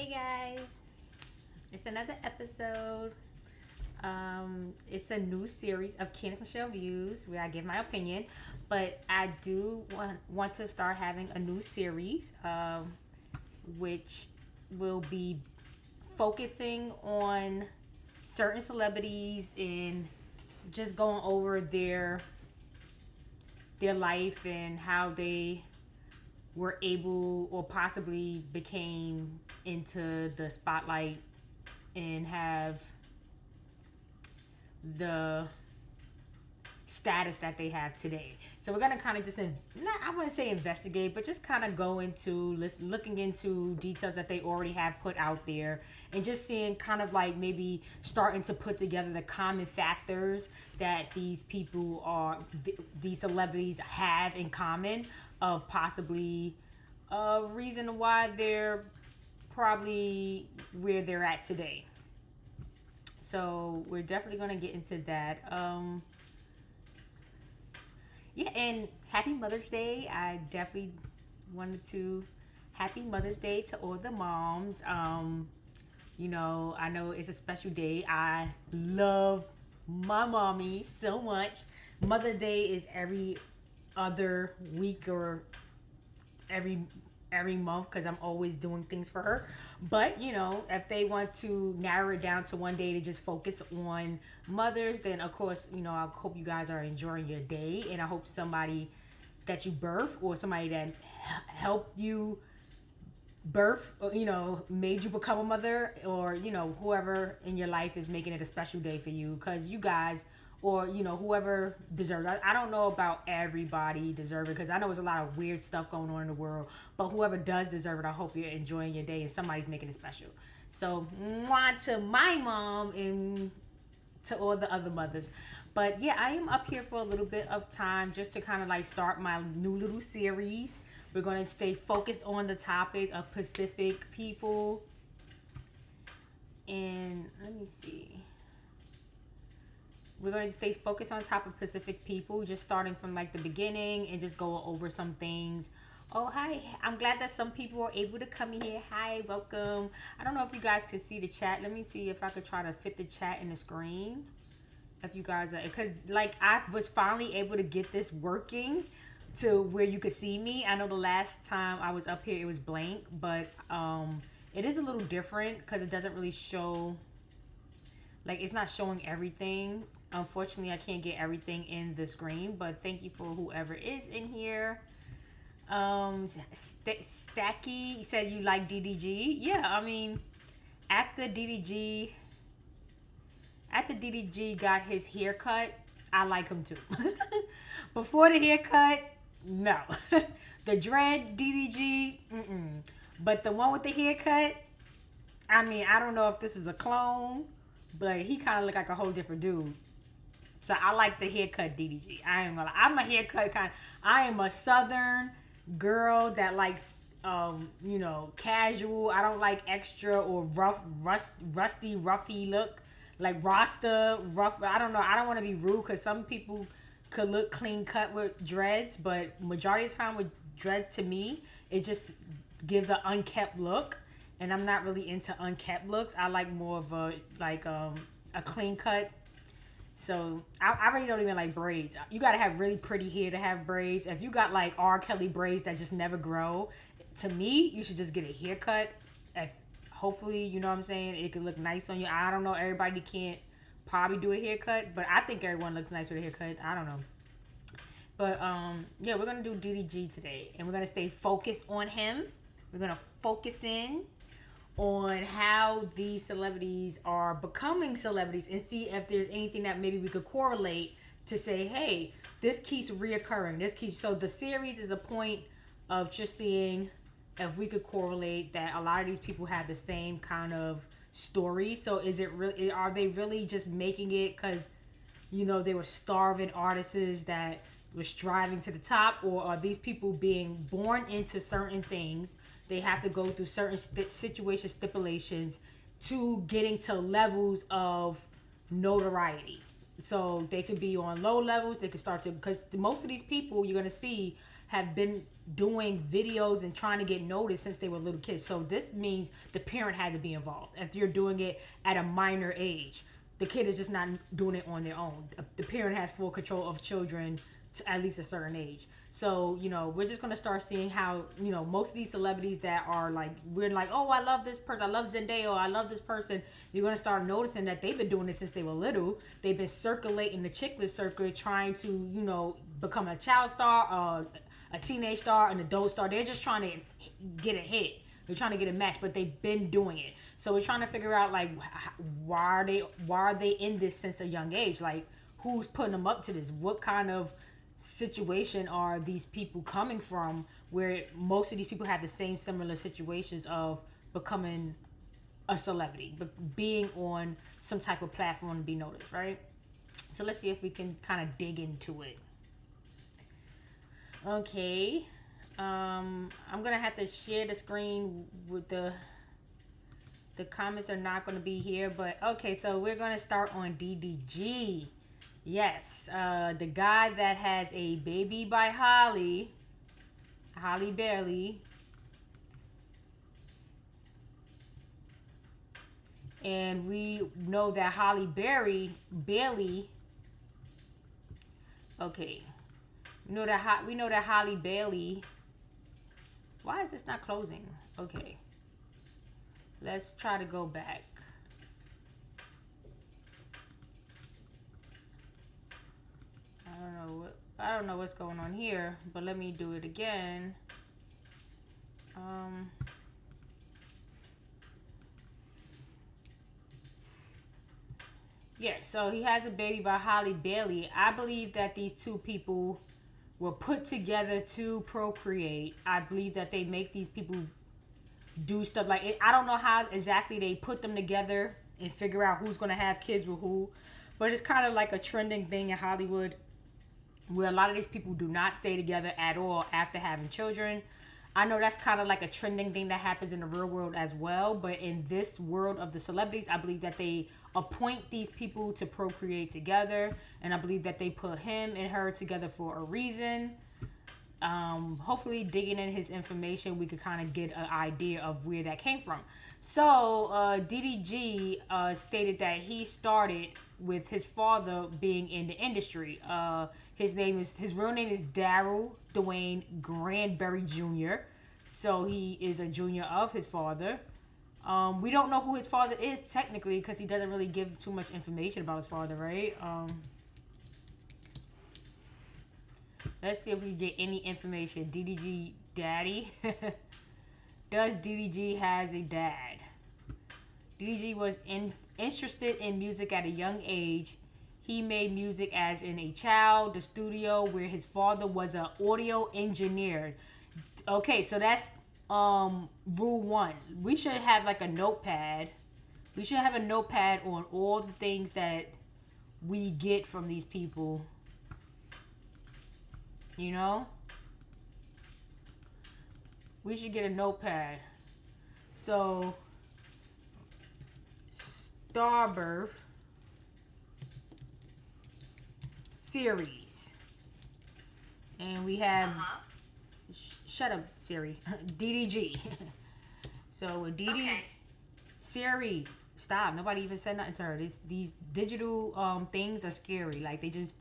Hey guys, it's another episode. It's a new series of Candace Michelle Views where I give my opinion, but I do want to start having a new series, which will be focusing on certain celebrities and just going over their life and how they were able or possibly became into the spotlight and have the status that they have today. So we're gonna kind of just, I wouldn't say investigate, but just kind of go into looking into details that they already have put out there, and just seeing kind of like maybe starting to put together the common factors that these people are, these celebrities have in common, of possibly a reason why they're probably where they're at today. So we're definitely going to get into that. Yeah, and happy Mother's Day. I definitely wanted to happy Mother's Day to all the moms. I know it's a special day. I love my mommy so much. Mother's Day is every other week or every month because I'm always doing things for her. But if they want to narrow it down to one day to just focus on mothers, then of course, I hope you guys are enjoying your day, and I hope somebody that you birth or somebody that helped you birth, made you become a mother, or whoever in your life is making it a special day for you, because you guys, or whoever deserves it. I don't know about everybody deserve it, because I know there's a lot of weird stuff going on in the world, but whoever does deserve it, I hope you're enjoying your day and somebody's making it special. So mwah to my mom and to all the other mothers. But yeah, I am up here for a little bit of time just to kind of like start my new little series. We're going to stay focused on the topic of Pacific people. And let me see. We're going to stay focused on top of Pacific people, just starting from like the beginning and just go over some things. Oh, hi. I'm glad that some people are able to come in here. Hi, welcome. I don't know if you guys can see the chat. Let me see if I could try to fit the chat in the screen. If you guys are, because like I was finally able to get this working to where you could see me. I know the last time I was up here it was blank, but it is a little different because it doesn't really show, like it's not showing everything. Unfortunately, I can't get everything in the screen, but thank you for whoever is in here. Stacky said you like DDG. Yeah, I mean, after DDG got his haircut, I like him too. Before the haircut, no. The dread DDG, but the one with the haircut, I mean, I don't know if this is a clone, but he kind of looked like a whole different dude. So I like the haircut DDG. I am I'm a haircut kind. I am a Southern girl that likes, casual. I don't like extra or rusty, roughy look, like Rasta, rough. I don't know. I don't want to be rude because some people could look clean cut with dreads, but majority of the time with dreads, to me, it just gives an unkept look, and I'm not really into unkept looks. I like more of a clean cut. So I really don't even like braids. You gotta have really pretty hair to have braids. If you got like R. Kelly braids that just never grow, to me, you should just get a haircut. If hopefully, you know what I'm saying, it could look nice on you. I don't know, everybody can't probably do a haircut, but I think everyone looks nice with a haircut. I don't know. But yeah, we're gonna do DDG today, and we're gonna stay focused on him. We're gonna focus in on how these celebrities are becoming celebrities and see if there's anything that maybe we could correlate to say, hey, this keeps reoccurring. So the series is a point of just seeing if we could correlate that a lot of these people have the same kind of story. So are they really just making it because they were starving artists that were striving to the top, or are these people being born into certain things? They have to go through certain situation stipulations to getting to levels of notoriety. So they could be on low levels. They could start to, because most of these people you're going to see have been doing videos and trying to get noticed since they were little kids. So this means the parent had to be involved. If you're doing it at a minor age, the kid is just not doing it on their own. The parent has full control of children to at least a certain age. So, we're just going to start seeing how, most of these celebrities that are like, we're like, oh, I love this person. I love Zendaya. Or I love this person. You're going to start noticing that they've been doing this since they were little. They've been circulating the chick-lit circuit, trying to, become a child star, a teenage star, an adult star. They're just trying to get a hit. They're trying to get a match, but they've been doing it. So we're trying to figure out, like, why are they in this since a young age? Like, who's putting them up to this? What kind of situation are these people coming from, where most of these people have the same similar situations of becoming a celebrity, but being on some type of platform to be noticed, right? So let's see if we can kind of dig into it. Okay. I'm gonna have to share the screen with the comments are not going to be here, but okay, so we're going to start on DDG. Yes, the guy that has a baby by Halle Bailey, and we know that Halle Bailey. Okay, we know that Halle Bailey. Why is this not closing? Okay, let's try to go back. I don't know what's going on here, but let me do it again. Yeah, so he has a baby by Halle Bailey. I believe that these two people were put together to procreate. I believe that they make these people do stuff like it. I don't know how exactly they put them together and figure out who's going to have kids with who, but it's kind of like a trending thing in Hollywood, where a lot of these people do not stay together at all after having children. I know that's kind of like a trending thing that happens in the real world as well, but in this world of the celebrities, I believe that they appoint these people to procreate together, and I believe that they put him and her together for a reason. Hopefully digging in his information, we could kind of get an idea of where that came from. So DDG stated that he started with his father being in the industry. His real name is Daryl Dwayne Granberry Jr. So he is a junior of his father. We don't know who his father is technically, because he doesn't really give too much information about his father, right? Let's see if we get any information. DDG daddy. Does DDG has a dad? DDG was interested in music at a young age. He made music as in a child, the studio, where his father was an audio engineer. Okay, so that's rule one. We should have like a notepad. We should have a notepad on all the things that we get from these people. You know? We should get a notepad. So, Starbirth series. And we have... Shut up, Siri. DDG. So, Siri, stop. Nobody even said nothing to her. These digital things are scary. Like, they just...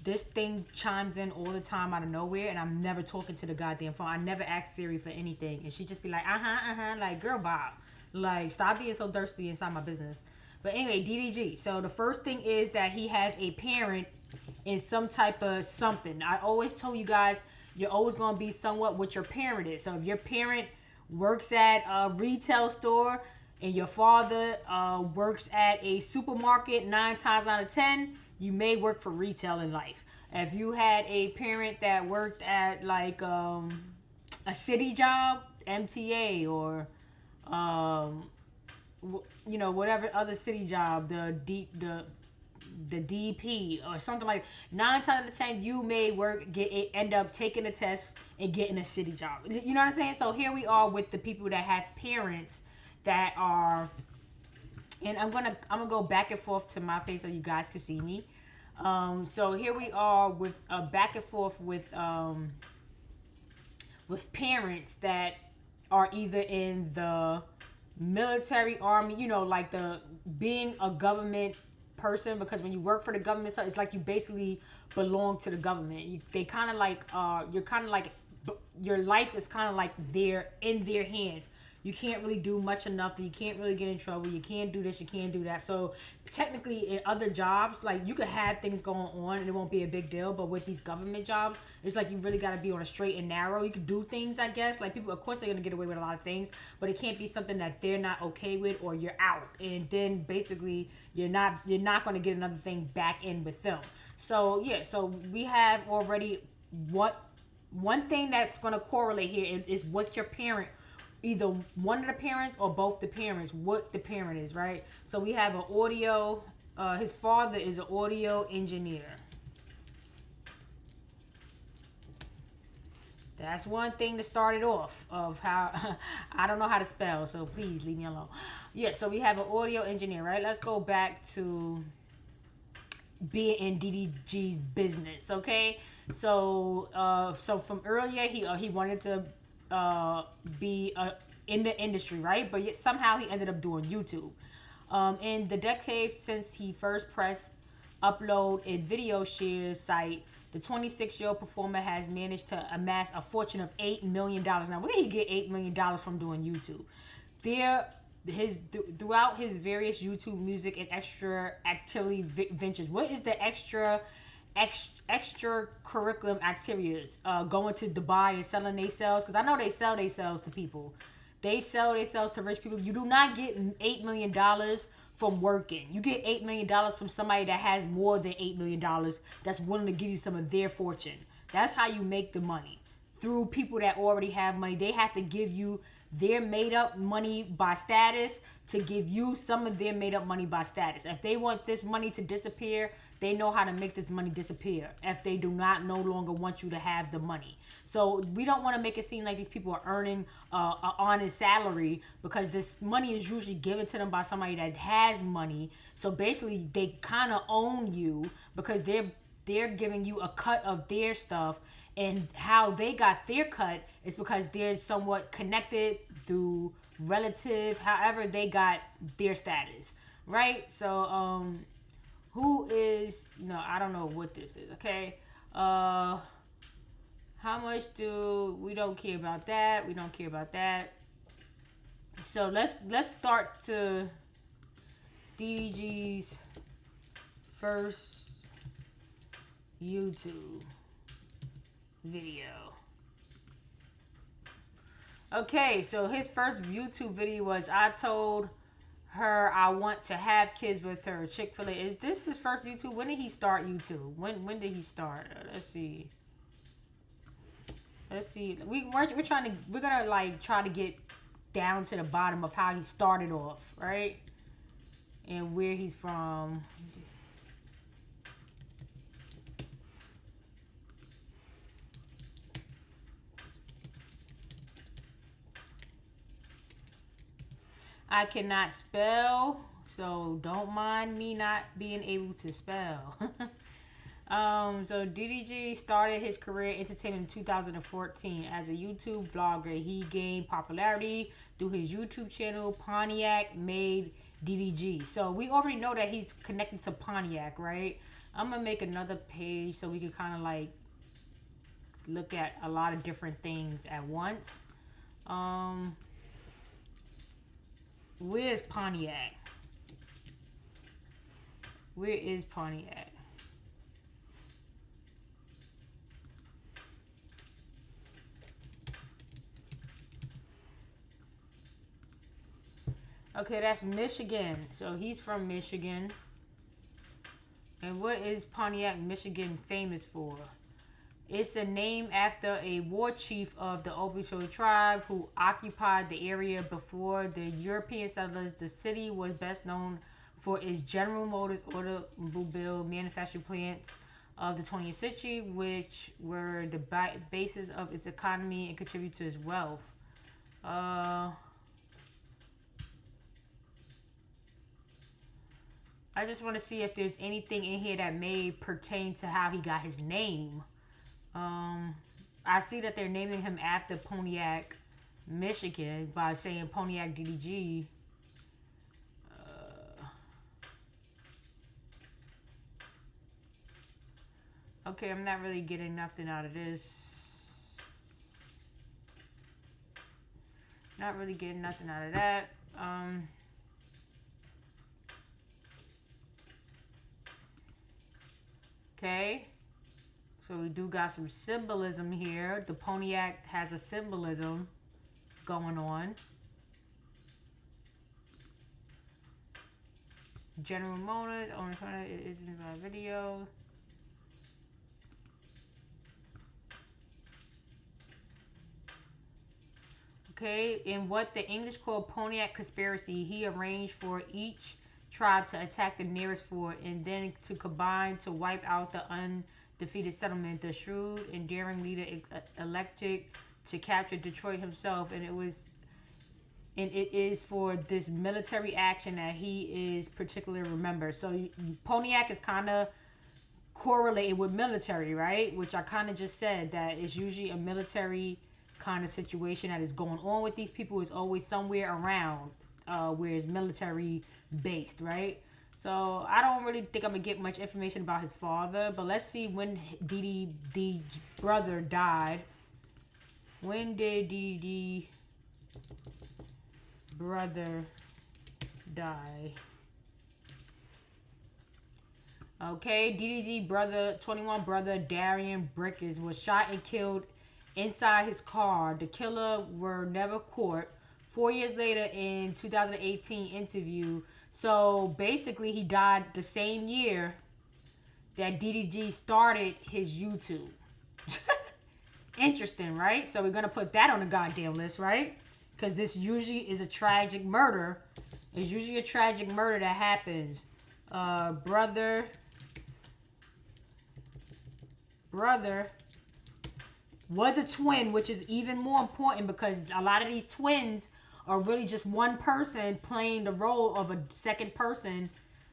This thing chimes in all the time out of nowhere, and I'm never talking to the goddamn phone. I never ask Siri for anything, and she just be like, like, girl, Bob, like, stop being so thirsty inside my business. But anyway, DDG. So the first thing is that he has a parent in some type of something. I always tell you guys, you're always going to be somewhat what your parent is. So if your parent works at a retail store and your father works at a supermarket, 9 times out of 10, you may work for retail in life. If you had a parent that worked at like a city job, MTA, or whatever other city job, the DP or something like 9 times out of 10, you may end up taking a test and getting a city job. You know what I'm saying? So here we are with the people that have parents that are, and I'm gonna go back and forth to my face so you guys can see me. So here we are with back and forth with with parents that are either in the military, army, you know, like the being a government person, because when you work for the government, so it's like you basically belong to the government. They kind of like you're kind of like your life is kind of like they're in their hands. You can't really do much of nothing. You can't really get in trouble. You can't do this. You can't do that. So technically, in other jobs, like you could have things going on and it won't be a big deal. But with these government jobs, it's like you really got to be on a straight and narrow. You can do things, I guess. Like people, of course, they're gonna get away with a lot of things, but it can't be something that they're not okay with, or you're out, and then basically you're not gonna get another thing back in with them. So yeah, so we have already what one thing that's gonna correlate here is what your parent, either one of the parents or both the parents, what the parent is, right? So we have an audio, his father is an audio engineer. That's one thing to start it off of how, I don't know how to spell, so please leave me alone. Yeah, so we have an audio engineer, right? Let's go back to being in DDG's business, okay? So, so from earlier, he wanted to be in the industry, right? But yet somehow he ended up doing YouTube. In the decades since he first pressed upload a video share site, the 26-year-old performer has managed to amass a fortune of $8 million. Now, where did he get $8 million from doing YouTube? Throughout his various YouTube music and extra activity ventures. What is the extra curriculum activities? Going to Dubai and selling they cells, because I know they sell they cells to people. They sell they cells to rich people. You do not get $8 million from working. You get $8 million from somebody that has more than $8 million that's willing to give you some of their fortune. That's how you make the money. Through people that already have money. They have to give you their made up money by status to give you some of their made up money by status. If they want this money to disappear, they know how to make this money disappear if they do not no longer want you to have the money. So we don't want to make it seem like these people are earning an honest salary, because this money is usually given to them by somebody that has money. So basically they kind of own you, because they're giving you a cut of their stuff, and how they got their cut is because they're somewhat connected through relative, however they got their status, right? So who is, no, I don't know what this is, okay? How much we don't care about that. We don't care about that. So let's start to DDG's first YouTube video. Okay, so his first YouTube video was, I told her I want to have kids with her. Chick-fil-A. Is this his first YouTube? When did he start YouTube? When did he start? Let's see. We're gonna like try to get down to the bottom of how he started off, right? And where he's from. I cannot spell, so don't mind me not being able to spell. So DDG started his career in entertainment in 2014 as a YouTube vlogger. He gained popularity through his YouTube channel. Pontiac made DDG. So we already know that he's connected to Pontiac, right? I'm gonna make another page so we can kind of like look at a lot of different things at once. Where's Pontiac? Where is Pontiac? Okay, that's Michigan. So he's from Michigan. And what is Pontiac, Michigan famous for? It's a name after a war chief of the Oglethorpe tribe who occupied the area before the European settlers. The city was best known for its General Motors automobile manufacturing plants of the 20th century, which were the basis of its economy and contribute to its wealth. I just want to see if there's anything in here that may pertain to how he got his name. I see that they're naming him after Pontiac, Michigan by saying Pontiac DDG. Okay, I'm not really getting nothing out of this. Not really getting nothing out of that. Okay. So we do got some symbolism here. The Pontiac has a symbolism going on. General Motors, only it isn't a video. Okay, in what the English call Pontiac conspiracy, he arranged for each tribe to attack the nearest fort and then to combine to wipe out the undefeated settlement. The shrewd and daring leader elected to capture Detroit himself, and it is for this military action that he is particularly remembered. So Pontiac is kind of correlated with military, right? Which I kind of just said that it's usually a military kind of situation that is going on with these people. Is always somewhere around where it's military based, right? So I don't really think I'm gonna get much information about his father, but let's see when DDG brother died. When did DDG brother die? Okay, DDG brother, 21 brother Darian Brickers was shot and killed inside his car. The killer were never caught. 4 years later, in 2018 interview. So basically, he died the same year that DDG started his YouTube. Interesting, right? So we're gonna put that on the goddamn list, right? Because this usually is a tragic murder. It's usually a tragic murder that happens. Brother was a twin, which is even more important because a lot of these twins are really just one person playing the role of a second person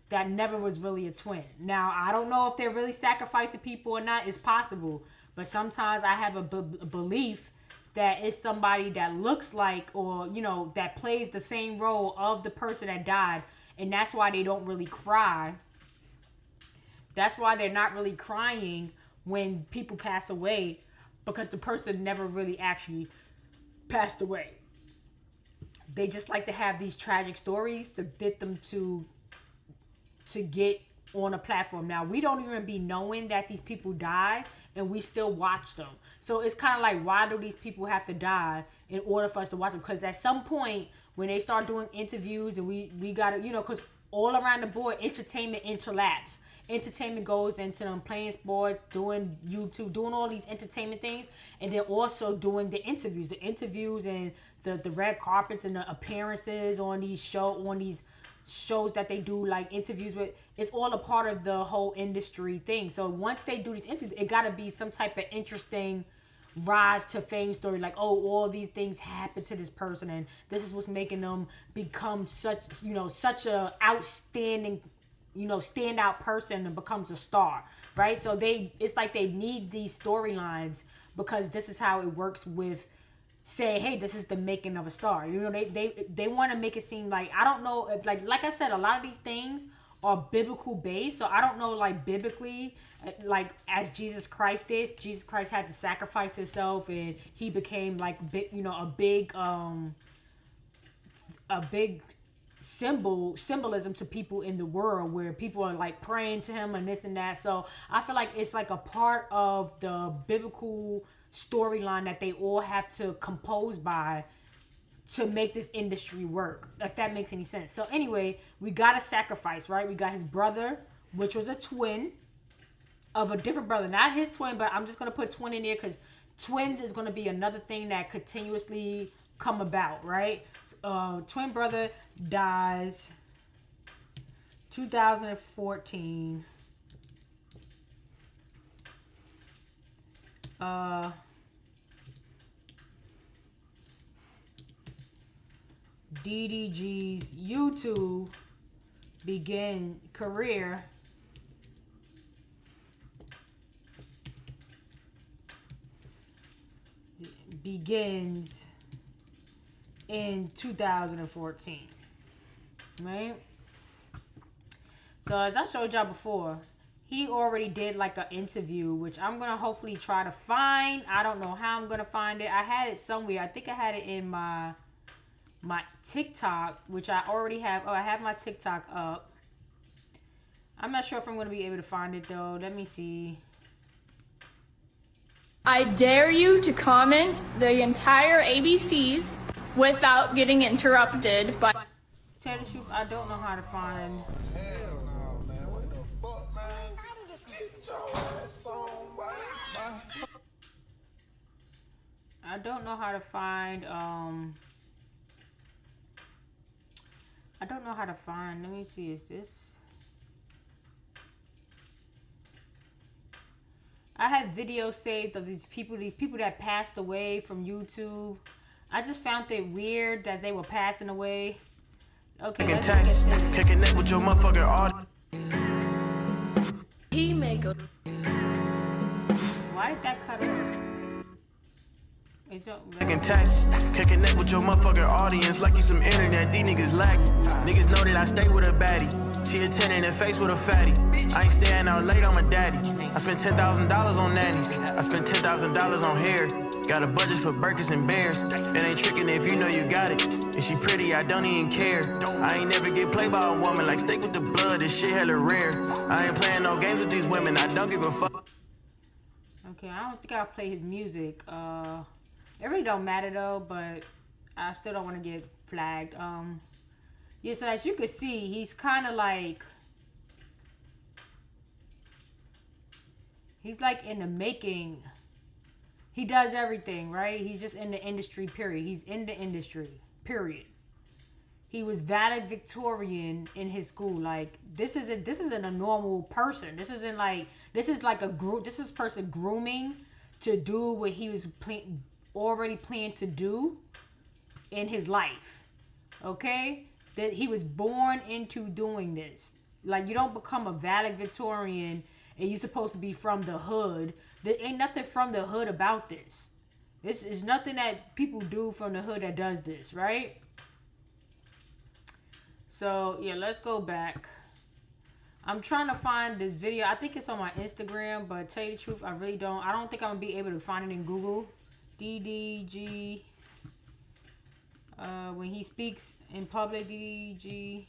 that never was really a twin. Now, I don't know if they're really sacrificing people or not. It's possible. But sometimes I have a belief that it's somebody that looks like, or, you know, that plays the same role of the person that died. And that's why they don't really cry. That's why they're not really crying when people pass away, because the person never really actually passed away. They just like to have these tragic stories to get them to get on a platform. Now, we don't even be knowing that these people died, and we still watch them. So it's kind of like, why do these people have to die in order for us to watch them? Because at some point, when they start doing interviews, and we got to, you know, because all around the board, entertainment interlaps. Entertainment goes into them playing sports, doing YouTube, doing all these entertainment things, and then also doing the interviews and the red carpets and the appearances on these shows that they do, like interviews with. It's all a part of the whole industry thing. So once they do these interviews, it got to be some type of interesting rise to fame story, like, oh, all these things happened to this person, and this is what's making them become such a outstanding, standout person and becomes a star, right? So it's like they need these storylines because this is how it works with saying, hey, this is the making of a star. They want to make it seem like, I don't know, like I said, a lot of these things are biblical based. So I don't know, like, biblically, like, as Jesus Christ is, Jesus Christ had to sacrifice himself, and he became like a big symbolism to people in the world, where people are like praying to him and this and that. So I feel like it's like a part of the biblical storyline that they all have to compose by to make this industry work, if that makes any sense. So anyway, we got a sacrifice, right? We got his brother, which was a twin of a different brother, not his twin, but I'm just gonna put twin in there because twins is gonna be another thing that continuously come about, right? Twin brother dies 2014. DDG's YouTube began career begins in 2014, right? So as I showed y'all before, he already did like an interview, which I'm gonna hopefully try to find. I don't know how I'm gonna find it. I had it somewhere. I think I had it in my TikTok, which I already have. Oh, I have my TikTok up. I'm not sure if I'm gonna be able to find it though. Let me see. I dare you to comment the entire ABCs without getting interrupted by... Tell the truth, I don't know how to find... Hell no, man. What the fuck, man? Get your ass on, buddy. I don't know how to find, I don't know how to find... Let me see, is this... I have videos saved of these people that passed away from YouTube. I just found it weird that they were passing away. Okay, let's get this. Can connect with your motherfucker audience. He may go... Why did that cut off? It's up. Can connect with your motherfucker audience like you some internet. These niggas laggy. Niggas know that I stay with a baddie. She a 10 in the face with a fatty. I ain't staying out late on my daddy. I spent $10,000 on nannies. I spent $10,000 on hair. Got a budget for Birkins and Bears. It ain't tricking if you know you got it. If she pretty, I don't even care. I ain't never get played by a woman like steak with the blood. This shit hella rare. I ain't playing no games with these women. I don't give a fuck. Okay, I don't think I'll play his music. It really don't matter though, but I still don't want to get flagged. Yeah, so as you can see, he's kind of like... He's like in the making. He does everything, right? He's just in the industry, period. He's in the industry, period. He was valedictorian in his school. Like, this isn't a normal person. This isn't like... This is like a group... This is person grooming to do what he was already planned to do in his life. Okay? That he was born into doing this. Like, you don't become a valedictorian and you're supposed to be from the hood. There ain't nothing from the hood about this. This is nothing that people do from the hood that does this, right? So, yeah, let's go back. I'm trying to find this video. I think it's on my Instagram, but tell you the truth, I really don't. I don't think I'm going to be able to find it in Google. DDG. When he speaks in public, DDG.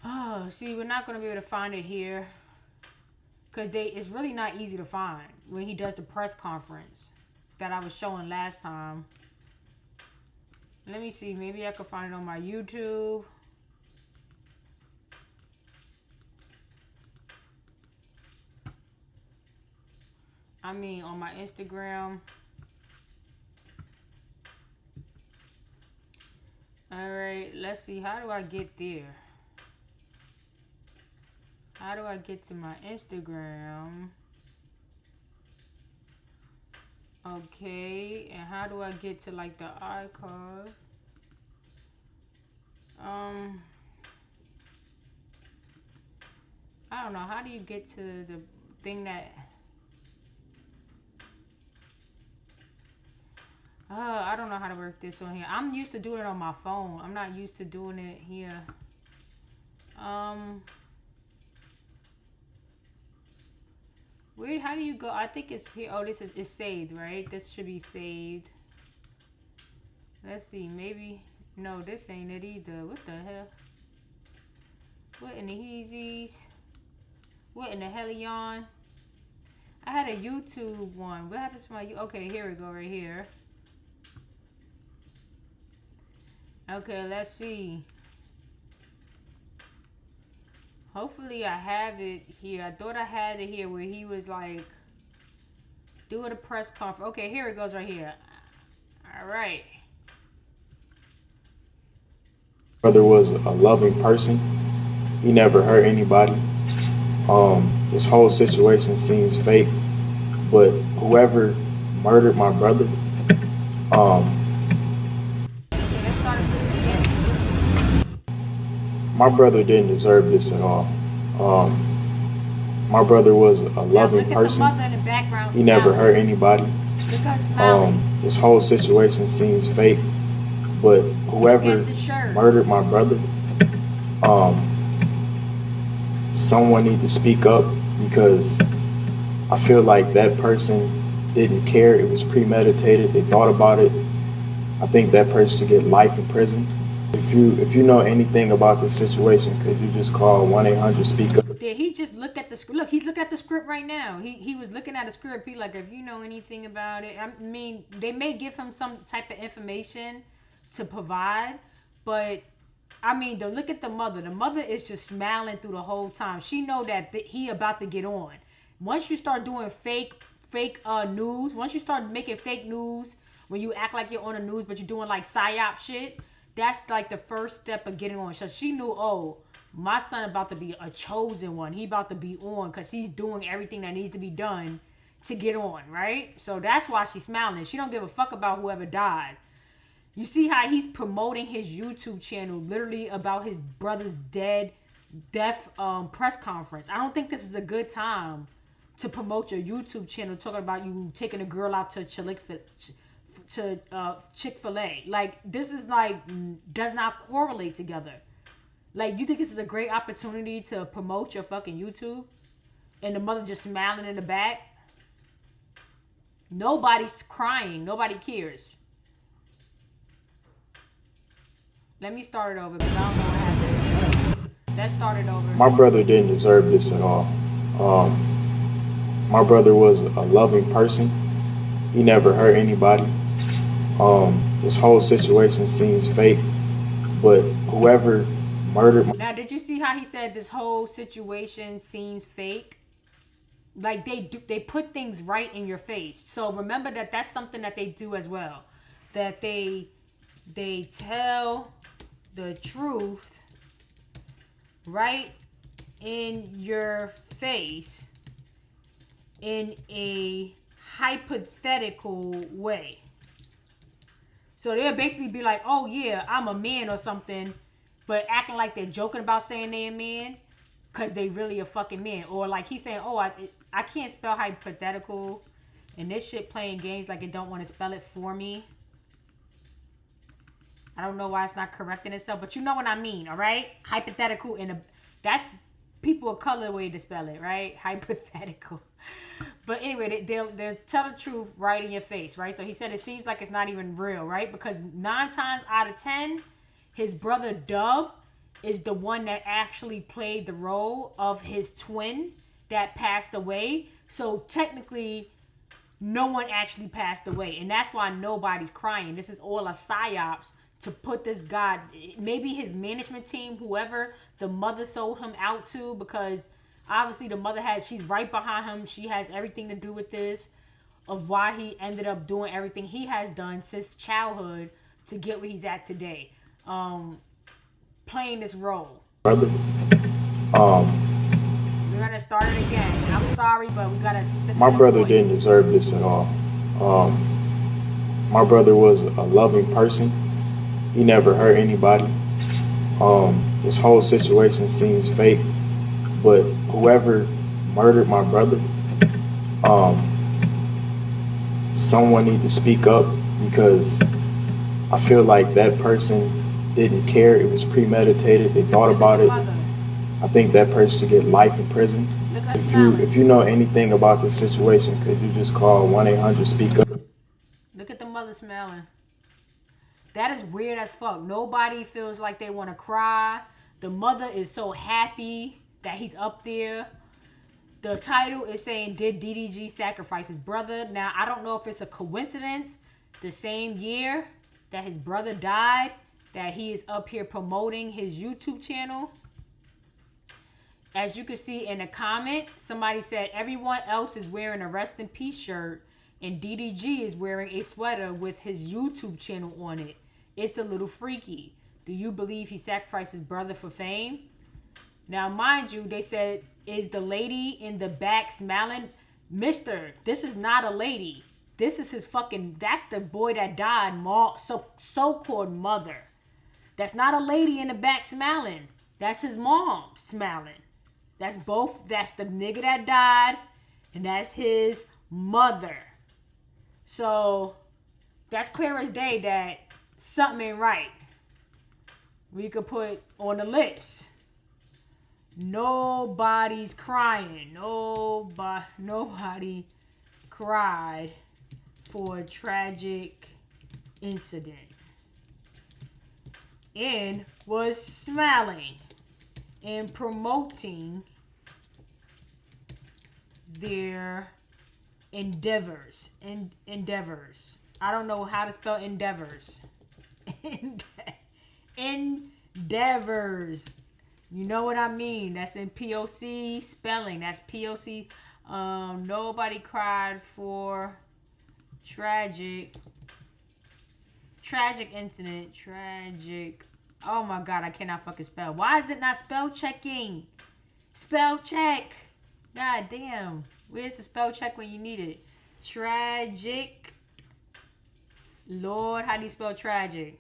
Oh, see, we're not going to be able to find it here. Because it's really not easy to find when he does the press conference that I was showing last time. Let me see. Maybe I could find it on my YouTube. I mean, on my Instagram. Alright, let's see. How do I get there? How do I get to my Instagram? Okay, and how do I get to like the icon? I don't know. How do you get to the thing that... I don't know how to work this on here. I'm used to doing it on my phone. I'm not used to doing it here. Weird, how do you go? I think it's here. Oh, it's saved, right? This should be saved. Let's see, maybe. No, this ain't it either. What the hell? What in the heezies? What in the hellion? I had a YouTube one. What happened to my... Okay, here we go, right here. Okay, let's see. Hopefully I have it here. I thought I had it here where he was like doing a press conference. Okay, here it goes right here. All right. Brother was a loving person. He never hurt anybody. This whole situation seems fake, but whoever murdered my brother, My brother didn't deserve this at all. My brother was a loving person. He never hurt anybody. This whole situation seems fake, but whoever murdered my brother, someone need to speak up, because I feel like that person didn't care. It was premeditated. They thought about it. I think that person should get life in prison. If you know anything about this situation, could you just call 1-800-SPEAK UP? Yeah, he just looked at the script. Look, he's looking at the script right now. He was looking at the script. He like, if you know anything about it. I mean, they may give him some type of information to provide, but I mean, to look at the mother. The mother is just smiling through the whole time. She know that he about to get on. Once you start doing fake news, once you start making fake news, when you act like you're on the news, but you're doing like psyop shit, that's like the first step of getting on. So she knew, oh, my son about to be a chosen one. He about to be on because he's doing everything that needs to be done to get on, right? So that's why she's smiling. She don't give a fuck about whoever died. You see how he's promoting his YouTube channel literally about his brother's death press conference. I don't think this is a good time to promote your YouTube channel talking about you taking a girl out to Chick-fil-A. Like, this is like, does not correlate together. Like, you think this is a great opportunity to promote your fucking YouTube? And the mother just smiling in the back? Nobody's crying. Nobody cares. Let me start it over because I don't know what happened. Let's start it over. My brother didn't deserve this at all. My brother was a loving person. He never hurt anybody. This whole situation seems fake, but whoever murdered my... Now, did you see how he said this whole situation seems fake? Like, they put things right in your face. So remember that that's something that they do as well. That they tell the truth right in your face in a hypothetical way. So they'll basically be like, oh yeah, I'm a man or something, but acting like they're joking about saying they're a man because they really a fucking man. Or like he's saying, oh, I can't spell hypothetical, and this shit playing games like it don't want to spell it for me. I don't know why it's not correcting itself, but you know what I mean, all right? Hypothetical, that's people of color way to spell it, right? Hypothetical. But anyway, they'll tell the truth right in your face, right? So he said it seems like it's not even real, right? Because 9 times out of 10, his brother Dub is the one that actually played the role of his twin that passed away. So technically, no one actually passed away. And that's why nobody's crying. This is all a psyops to put this guy, maybe his management team, whoever the mother sold him out to, because obviously the mother she's right behind him. She has everything to do with this, of why he ended up doing everything he has done since childhood to get where he's at today. Playing this role. Brother, we're gonna start it again. I'm sorry, but we gotta. My brother didn't deserve this at all. My brother was a loving person. He never hurt anybody. This whole situation seems fake, but whoever murdered my brother, someone need to speak up, because I feel like that person didn't care. It was premeditated. They thought about it. I think that person should get life in prison. If you know anything about this situation, could you just call 1-800-SPEAK UP? Look at the mother smiling. That is weird as fuck. Nobody feels like they want to cry. The mother is so happy that he's up there. The title is saying, did DDG sacrifice his brother? Now, I don't know if it's a coincidence. The same year that his brother died, that he is up here promoting his YouTube channel. As you can see in the comment, somebody said everyone else is wearing a rest in peace shirt and DDG is wearing a sweater with his YouTube channel on it. It's a little freaky. Do you believe he sacrificed his brother for fame? Now, mind you, they said, is the lady in the back smiling? Mister, this is not a lady. This is his fucking, that's the boy that died, so-called mother. That's not a lady in the back smiling. That's his mom smiling. That's the nigga that died, and that's his mother. So, that's clear as day that something ain't right. We could put on the list. Nobody's crying. Nobody cried for a tragic incident. And was smiling and promoting their endeavors. I don't know how to spell endeavors. Endeavors. You know what I mean? That's in POC spelling. That's POC. Nobody cried for tragic incident. Oh my God, I cannot fucking spell. Why is it not spell checking? Spell check. God damn. Where's the spell check when you need it? Tragic. Lord, how do you spell tragic?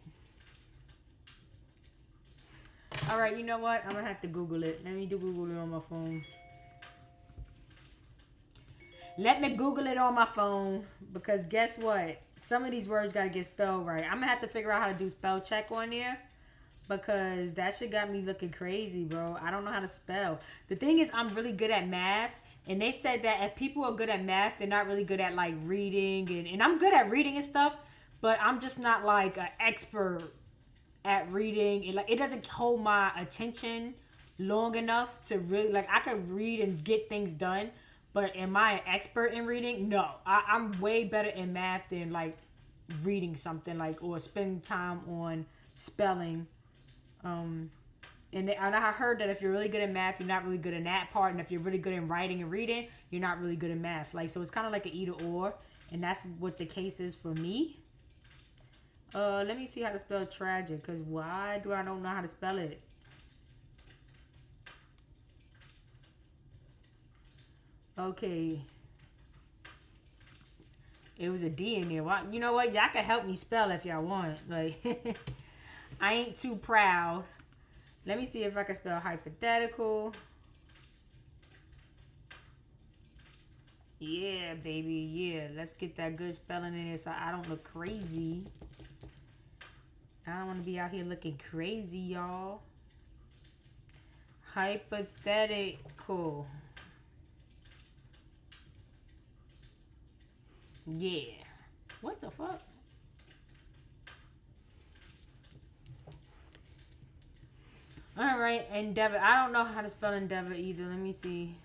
Alright, you know what? I'm gonna have to Google it. Let me Google it on my phone. Let me Google it on my phone. Because guess what? Some of these words gotta get spelled right. I'm gonna have to figure out how to do spell check on there. Because that shit got me looking crazy, bro. I don't know how to spell. The thing is, I'm really good at math. And they said that if people are good at math, they're not really good at, like, reading. And I'm good at reading and stuff. But I'm just not, like, an expert at reading. It doesn't hold my attention long enough to really, like, I could read and get things done. But am I an expert in reading? No. I'm way better in math than, like, reading something, like, or spending time on spelling. And I heard that if you're really good at math, you're not really good in that part. And if you're really good in writing and reading, you're not really good in math. Like, so it's kind of like an either or. And that's what the case is for me. Let me see how to spell tragic. Because why do I don't know how to spell it? Okay. It was a D in there. Well, you know what? Y'all can help me spell if y'all want. Like, I ain't too proud. Let me see if I can spell hypothetical. Yeah, baby. Yeah. Let's get that good spelling in there so I don't look crazy. I don't want to be out here looking crazy, y'all. Hypothetical. Yeah. What the fuck? Alright, endeavor. I don't know how to spell endeavor either. Let me see.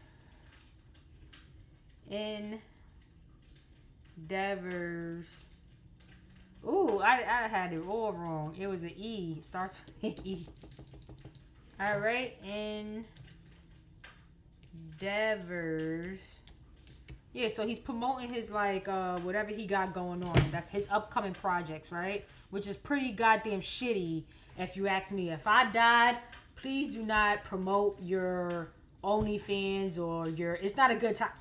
Endeavors. Ooh, I had it all wrong. It was an E. It starts with an E. Alright, endeavors. Yeah, so he's promoting his, like, whatever he got going on. That's his upcoming projects, right? Which is pretty goddamn shitty, if you ask me. If I died, please do not promote your OnlyFans or your... It's not a good time.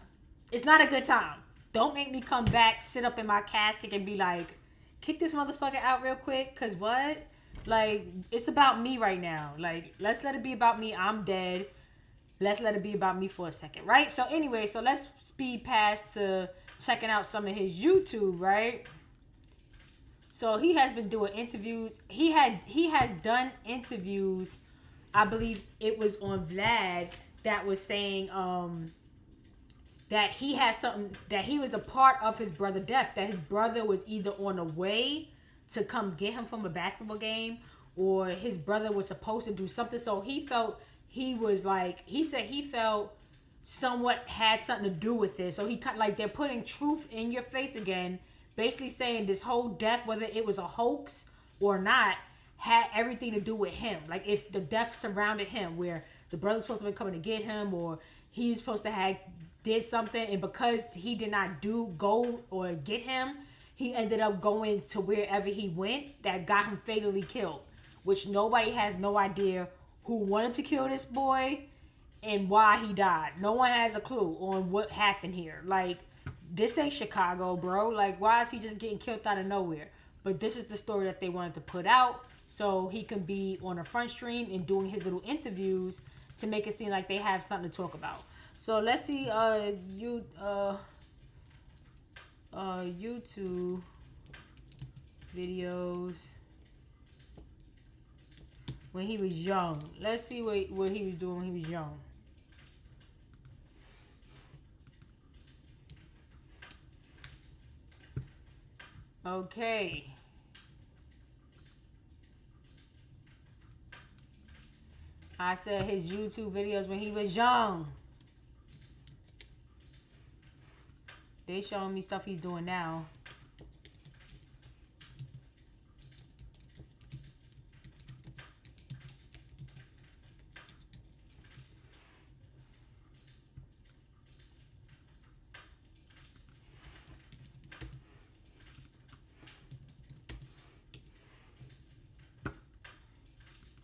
It's not a good time. Don't make me come back, sit up in my casket and be like, kick this motherfucker out real quick. Because what? Like, it's about me right now. Like, let's let it be about me. I'm dead. Let's let it be about me for a second, right? So anyway, so let's speed past to checking out some of his YouTube, right? So he has been doing interviews. He has done interviews. I believe it was on Vlad that was saying that he has something, that he was a part of his brother's death, that his brother was either on the way to come get him from a basketball game or his brother was supposed to do something. So he felt he was like, he said he felt somewhat had something to do with it. So he kind of like, they're putting truth in your face again, basically saying this whole death, whether it was a hoax or not, had everything to do with him. Like, it's the death surrounded him, where the brother's supposed to be coming to get him, or he's supposed to have did something, and because he did not go or get him, he ended up going to wherever he went that got him fatally killed, which nobody has no idea who wanted to kill this boy and why he died. No one has a clue on what happened here. Like, this ain't Chicago, bro. Like, why is he just getting killed out of nowhere? But this is the story that they wanted to put out so he can be on a front stream and doing his little interviews to make it seem like they have something to talk about. So let's see YouTube videos when he was young. Let's see what he was doing when he was young. Okay. I said his YouTube videos when he was young. They showing me stuff he's doing now.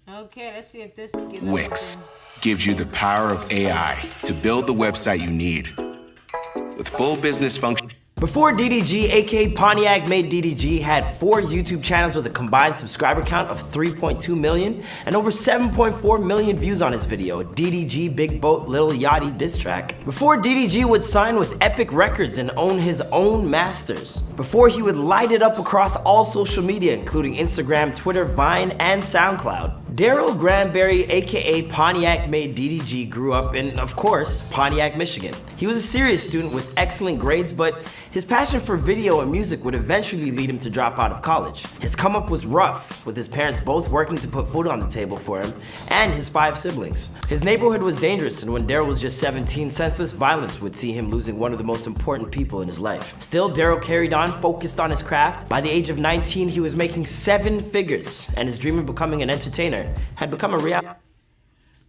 Okay, let's see if this gives Wix gives you the power of AI to build the website you need. With full business function. Before DDG, aka Pontiac Made DDG, had 4 YouTube channels with a combined subscriber count of 3.2 million and over 7.4 million views on his video, DDG Big Boat Little Yachty diss track. Before DDG would sign with Epic Records and own his own masters. Before he would light it up across all social media, including Instagram, Twitter, Vine, and SoundCloud. Daryl Granberry, aka Pontiac Made DDG, grew up in, of course, Pontiac, Michigan. He was a serious student with excellent grades, but his passion for video and music would eventually lead him to drop out of college. His come up was rough, with his parents both working to put food on the table for him, and his 5 siblings. His neighborhood was dangerous, and when Daryl was just 17, senseless violence would see him losing one of the most important people in his life. Still, Daryl carried on, focused on his craft. By the age of 19, he was making 7 figures, and his dream of becoming an entertainer had become a reality.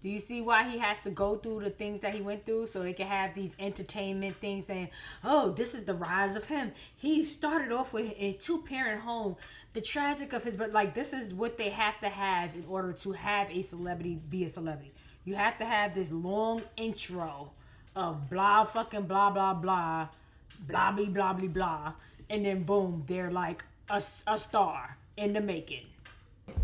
Do you see why he has to go through the things that he went through so they can have these entertainment things saying, oh, this is the rise of him. He started off with a 2-parent home. The tragic of his, but like, this is what they have to have in order to have a celebrity be a celebrity. You have to have this long intro of blah fucking blah blah blah, blah blah blah blah blah, and then boom, they're like a star in the making.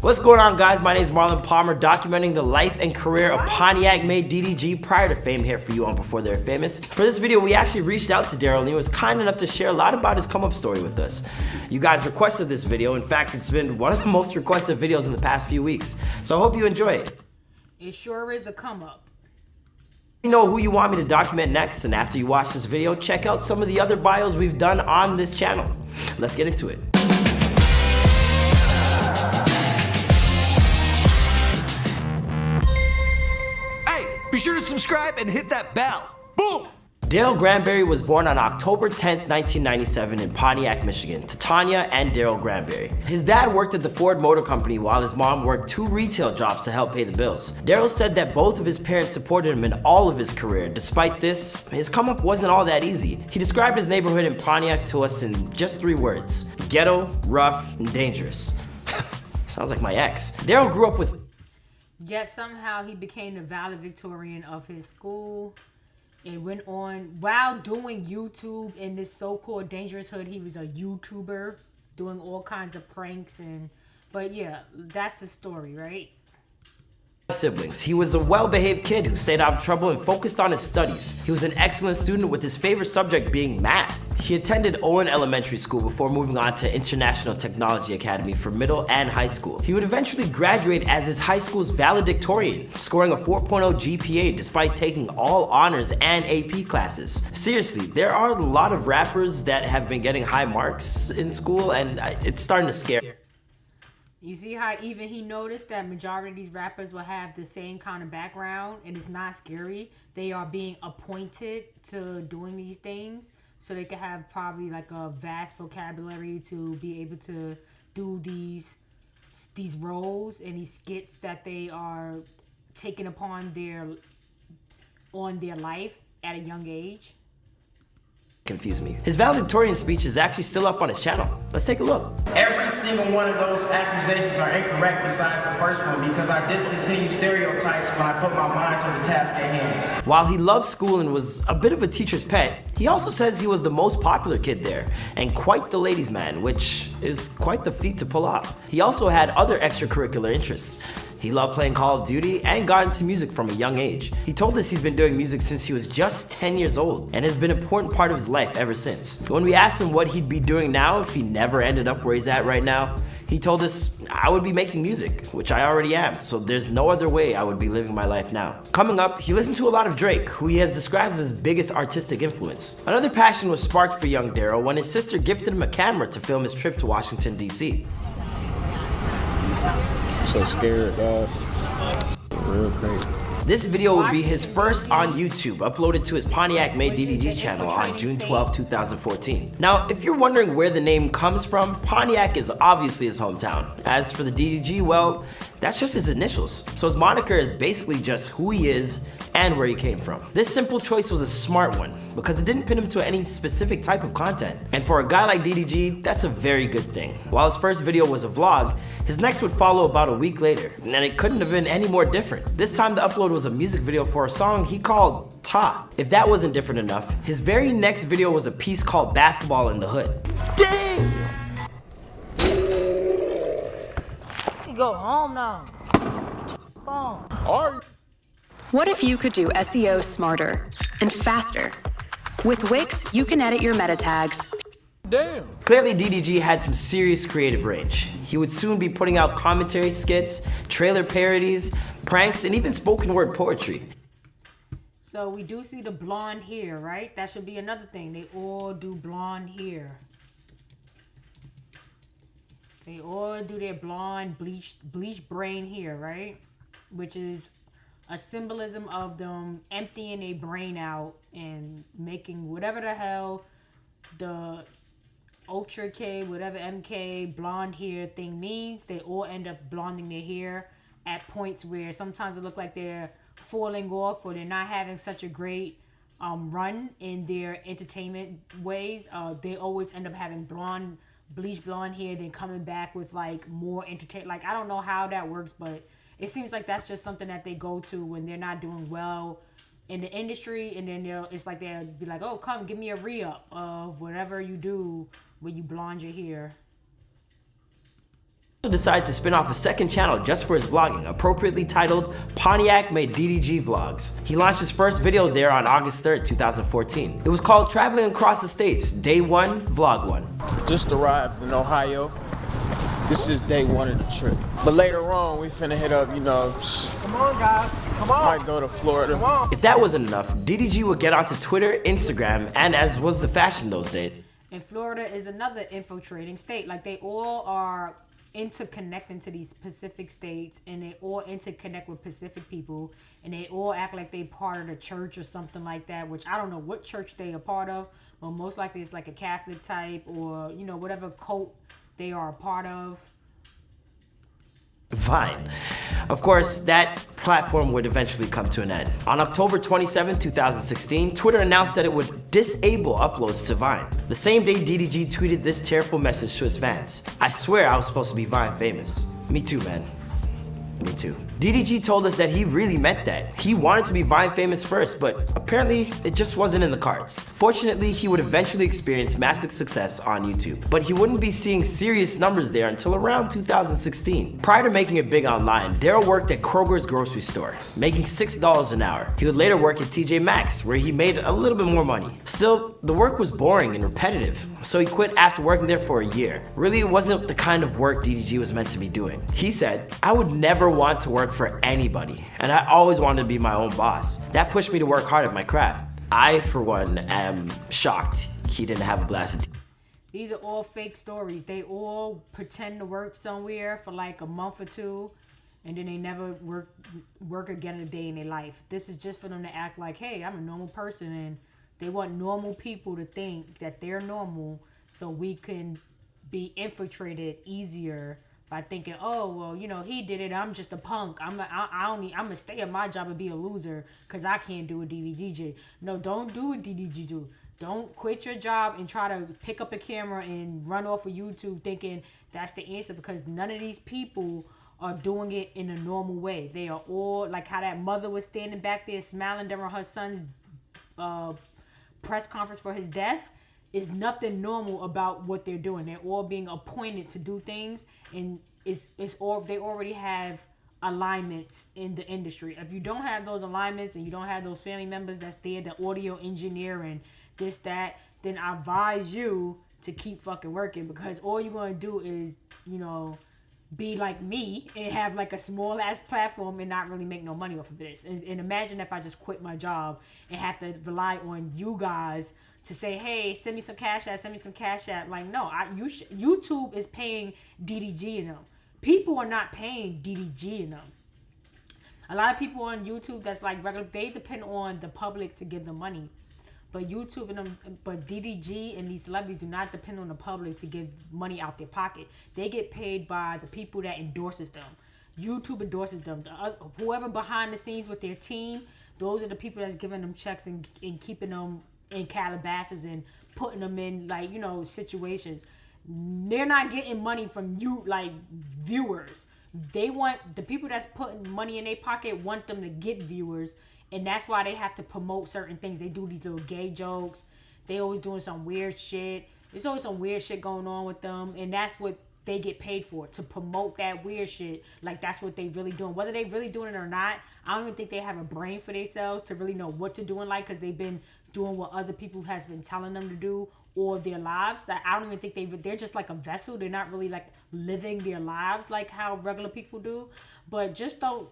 What's going on, guys? My name is Marlon Palmer, documenting the life and career of Pontiac Made DDG prior to fame here for you on Before They're Famous. For this video, we actually reached out to Daryl, and he was kind enough to share a lot about his come-up story with us. You guys requested this video. In fact, it's been one of the most requested videos in the past few weeks. So I hope you enjoy it. It sure is a come-up. Let me know who you want me to document next, and after you watch this video, check out some of the other bios we've done on this channel. Let's get into it. Be sure to subscribe and hit that bell. Boom! Daryl Granberry was born on October 10th, 1997 in Pontiac, Michigan, to Tanya and Daryl Granberry. His dad worked at the Ford Motor Company while his mom worked 2 retail jobs to help pay the bills. Daryl said that both of his parents supported him in all of his career. Despite this, his come up wasn't all that easy. He described his neighborhood in Pontiac to us in just 3 words: ghetto, rough, and dangerous. Sounds like my ex. Daryl grew up with Yet somehow he became the valedictorian of his school and went on while doing YouTube in this so-called dangerous hood. He was a YouTuber doing all kinds of pranks but yeah, that's the story, right? siblings. He was a well-behaved kid who stayed out of trouble and focused on his studies. He was an excellent student with his favorite subject being math. He attended Owen Elementary School before moving on to International Technology Academy for middle and high school. He would eventually graduate as his high school's valedictorian, scoring a 4.0 GPA despite taking all honors and AP classes. Seriously, there are a lot of rappers that have been getting high marks in school, and it's starting to scare. You see how even he noticed that majority of these rappers will have the same kind of background, and it's not scary. They are being appointed to doing these things so they can have probably like a vast vocabulary to be able to do these roles and these skits that they are taking upon their life at a young age. confuse me. His valedictorian speech is actually still up on his channel. Let's take a look. Every single one of those accusations are incorrect besides the first one because I discontinued stereotypes when I put my mind to the task at hand. While he loved school and was a bit of a teacher's pet, he also says he was the most popular kid there and quite the ladies' man, which is quite the feat to pull off. He also had other extracurricular interests. He loved playing Call of Duty and got into music from a young age. He told us he's been doing music since he was just 10 years old and has been an important part of his life ever since. When we asked him what he'd be doing now if he never ended up where he's at right now, he told us, I would be making music, which I already am, so there's no other way I would be living my life now. Coming up, he listened to a lot of Drake, who he has described as his biggest artistic influence. Another passion was sparked for young Daryl when his sister gifted him a camera to film his trip to Washington, D.C. So scared, dog. Real crazy. This video would be his first on YouTube, uploaded to his Pontiac-made DDG channel on June 12, 2014. Now, if you're wondering where the name comes from, Pontiac is obviously his hometown. As for the DDG, well, that's just his initials. So his moniker is basically just who he is and where he came from. This simple choice was a smart one because it didn't pin him to any specific type of content. And for a guy like DDG, that's a very good thing. While his first video was a vlog, his next would follow about a week later, and it couldn't have been any more different. This time the upload was a music video for a song he called Ta. If that wasn't different enough, his very next video was a piece called Basketball in the Hood. Damn! You go home now. Come on. What if you could do SEO smarter and faster? With Wix, you can edit your meta tags. Damn. Clearly, DDG had some serious creative range. He would soon be putting out commentary skits, trailer parodies, pranks, and even spoken word poetry. So we do see the blonde hair, right? That should be another thing. They all do blonde hair. They all do their blonde, bleached brain hair, right? Which is a symbolism of them emptying their brain out and making whatever the hell the Ultra K, whatever MK, blonde hair thing means. They all end up blonding their hair at points where sometimes it look like they're falling off or they're not having such a great run in their entertainment ways. They always end up having bleached blonde hair, then coming back with like more entertainment. Like, I don't know how that works, but it seems like that's just something that they go to when they're not doing well in the industry, and then it's like they'll be like, oh, come give me a re-up of whatever you do when you blonde your hair. He decided to spin off a second channel just for his vlogging, appropriately titled Pontiac Made DDG Vlogs. He launched his first video there on August 3rd, 2014. It was called Traveling Across the States, Day 1, Vlog 1. Just arrived in Ohio. This is day 1 of the trip. But later on, we finna hit up, come on, guys. Come on. Might go to Florida. Come on. If that wasn't enough, DDG would get onto Twitter, Instagram, and as was the fashion those days. And Florida is another infiltrating state. Like, they all are interconnecting to these Pacific states, and they all interconnect with Pacific people, and they all act like they part of the church or something like that, which I don't know what church they are part of, but most likely it's like a Catholic type or, whatever cult they are a part of. Vine. Of course, that platform would eventually come to an end. On October 27, 2016, Twitter announced that it would disable uploads to Vine. The same day, DDG tweeted this tearful message to his fans. I swear I was supposed to be Vine famous. Me too, man. Me too. DDG told us that he really meant that. He wanted to be Vine famous first, but apparently it just wasn't in the cards. Fortunately, he would eventually experience massive success on YouTube, but he wouldn't be seeing serious numbers there until around 2016. Prior to making it big online, Daryl worked at Kroger's grocery store, making $6 an hour. He would later work at TJ Maxx, where he made a little bit more money. Still, the work was boring and repetitive, so he quit after working there for a year. Really, it wasn't the kind of work DDG was meant to be doing. He said, I would never want to work for anybody, and I always wanted to be my own boss. That pushed me to work hard at my craft. I, for one, am shocked he didn't have a blast of These are all fake stories. They all pretend to work somewhere for like a month or two, and then they never work again a day in their life. This is just for them to act like, hey, I'm a normal person, and they want normal people to think that they're normal so we can be infiltrated easier by thinking, oh, well, he did it. I'm just a punk. I'm gonna stay at my job and be a loser because I can't do a DDG. No, don't do a DDG. Don't quit your job and try to pick up a camera and run off of YouTube thinking that's the answer, because none of these people are doing it in a normal way. They are all like how that mother was standing back there smiling during her son's press conference for his death. Is nothing normal about what they're doing. They're all being appointed to do things, and it's all, they already have alignments in the industry. If you don't have those alignments and you don't have those family members that's there, the audio engineer and this, that, then I advise you to keep fucking working, because all you're going to do is, you know, be like me and have like a small ass platform and not really make no money off of this. And imagine if I just quit my job and have to rely on you guys to say, hey, send me some cash app, send me some cash app. Like, no, YouTube is paying DDG in them. People are not paying DDG in them. A lot of people on YouTube that's like regular, they depend on the public to give them money. But YouTube and them, but DDG and these celebrities do not depend on the public to give money out their pocket. They get paid by the people that endorses them. YouTube endorses them. Whoever behind the scenes with their team, those are the people that's giving them checks and keeping them in Calabasas and putting them in, like, you know, situations. They're not getting money from you, like, viewers. They want, the people that's putting money in their pocket want them to get viewers. And that's why they have to promote certain things. They do these little gay jokes. They always doing some weird shit. There's always some weird shit going on with them. And that's what they get paid for, to promote that weird shit. Like, that's what they really doing. Whether they really doing it or not, I don't even think they have a brain for themselves to really know what to do in life, because they've been doing what other people has been telling them to do all their lives. That I don't even think they're just like a vessel. They're not really like living their lives like how regular people do. But just don't